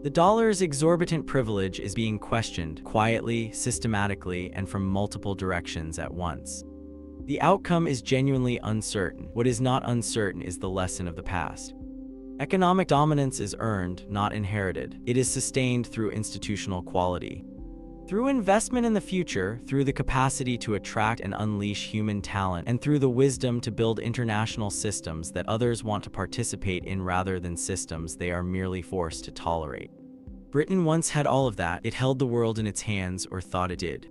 The dollar's exorbitant privilege is being questioned, quietly, systematically, and from multiple directions at once. The outcome is genuinely uncertain. What is not uncertain is the lesson of the past. Economic dominance is earned, not inherited. It is sustained through institutional quality. Through investment in the future, through the capacity to attract and unleash human talent, and through the wisdom to build international systems that others want to participate in rather than systems they are merely forced to tolerate. Britain once had all of that. It held the world in its hands, or thought it did.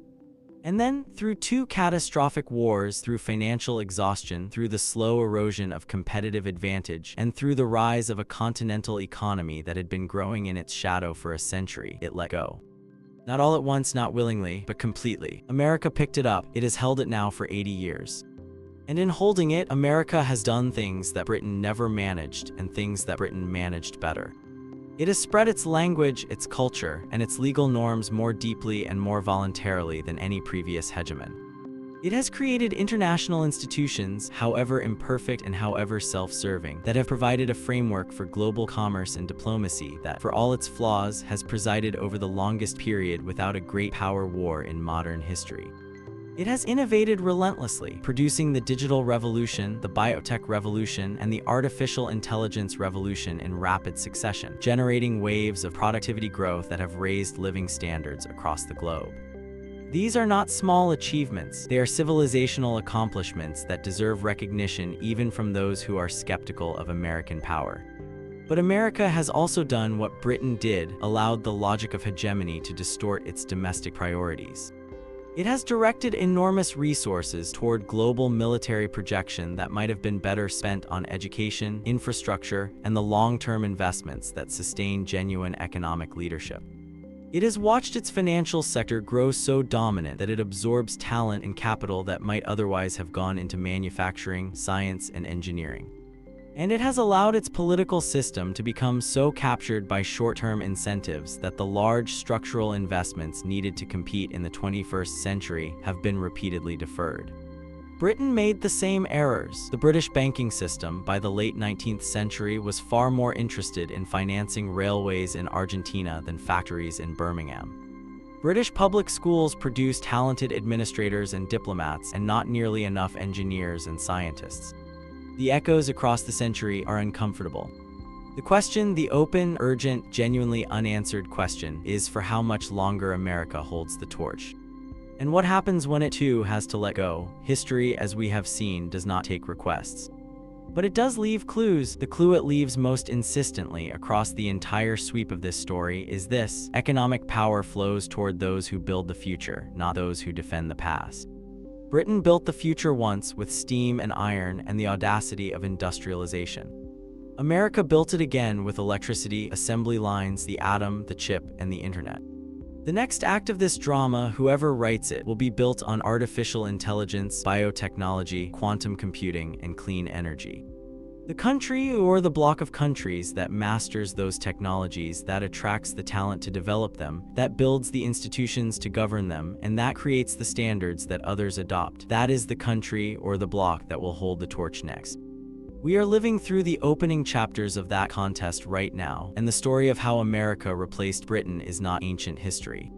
And then, through 2 catastrophic wars, through financial exhaustion, through the slow erosion of competitive advantage, and through the rise of a continental economy that had been growing in its shadow for a century, it let go. Not all at once, not willingly, but completely. America picked it up. It has held it now for 80 years. And in holding it, America has done things that Britain never managed, and things that Britain managed better. It has spread its language, its culture, and its legal norms more deeply and more voluntarily than any previous hegemon. It has created international institutions, however imperfect and however self-serving, that have provided a framework for global commerce and diplomacy that, for all its flaws, has presided over the longest period without a great power war in modern history. It has innovated relentlessly, producing the digital revolution, the biotech revolution, and the artificial intelligence revolution in rapid succession, generating waves of productivity growth that have raised living standards across the globe. These are not small achievements. They are civilizational accomplishments that deserve recognition even from those who are skeptical of American power. But America has also done what Britain did, allowed the logic of hegemony to distort its domestic priorities. It has directed enormous resources toward global military projection that might have been better spent on education, infrastructure, and the long-term investments that sustain genuine economic leadership. It has watched its financial sector grow so dominant that it absorbs talent and capital that might otherwise have gone into manufacturing, science, and engineering. And it has allowed its political system to become so captured by short-term incentives that the large structural investments needed to compete in the 21st century have been repeatedly deferred. Britain made the same errors. The British banking system, by the late 19th century, was far more interested in financing railways in Argentina than factories in Birmingham. British public schools produced talented administrators and diplomats, and not nearly enough engineers and scientists. The echoes across the century are uncomfortable. The question, the open, urgent, genuinely unanswered question, is for how much longer America holds the torch. And what happens when it too has to let go? History, as we have seen, does not take requests. But it does leave clues. The clue it leaves most insistently across the entire sweep of this story is this: economic power flows toward those who build the future, not those who defend the past. Britain built the future once with steam and iron and the audacity of industrialization. America built it again with electricity, assembly lines, the atom, the chip, and the internet. The next act of this drama, whoever writes it, will be built on artificial intelligence, biotechnology, quantum computing, and clean energy. The country, or the block of countries, that masters those technologies, that attracts the talent to develop them, that builds the institutions to govern them, and that creates the standards that others adopt, that is the country or the block that will hold the torch next. We are living through the opening chapters of that contest right now, and the story of how America replaced Britain is not ancient history.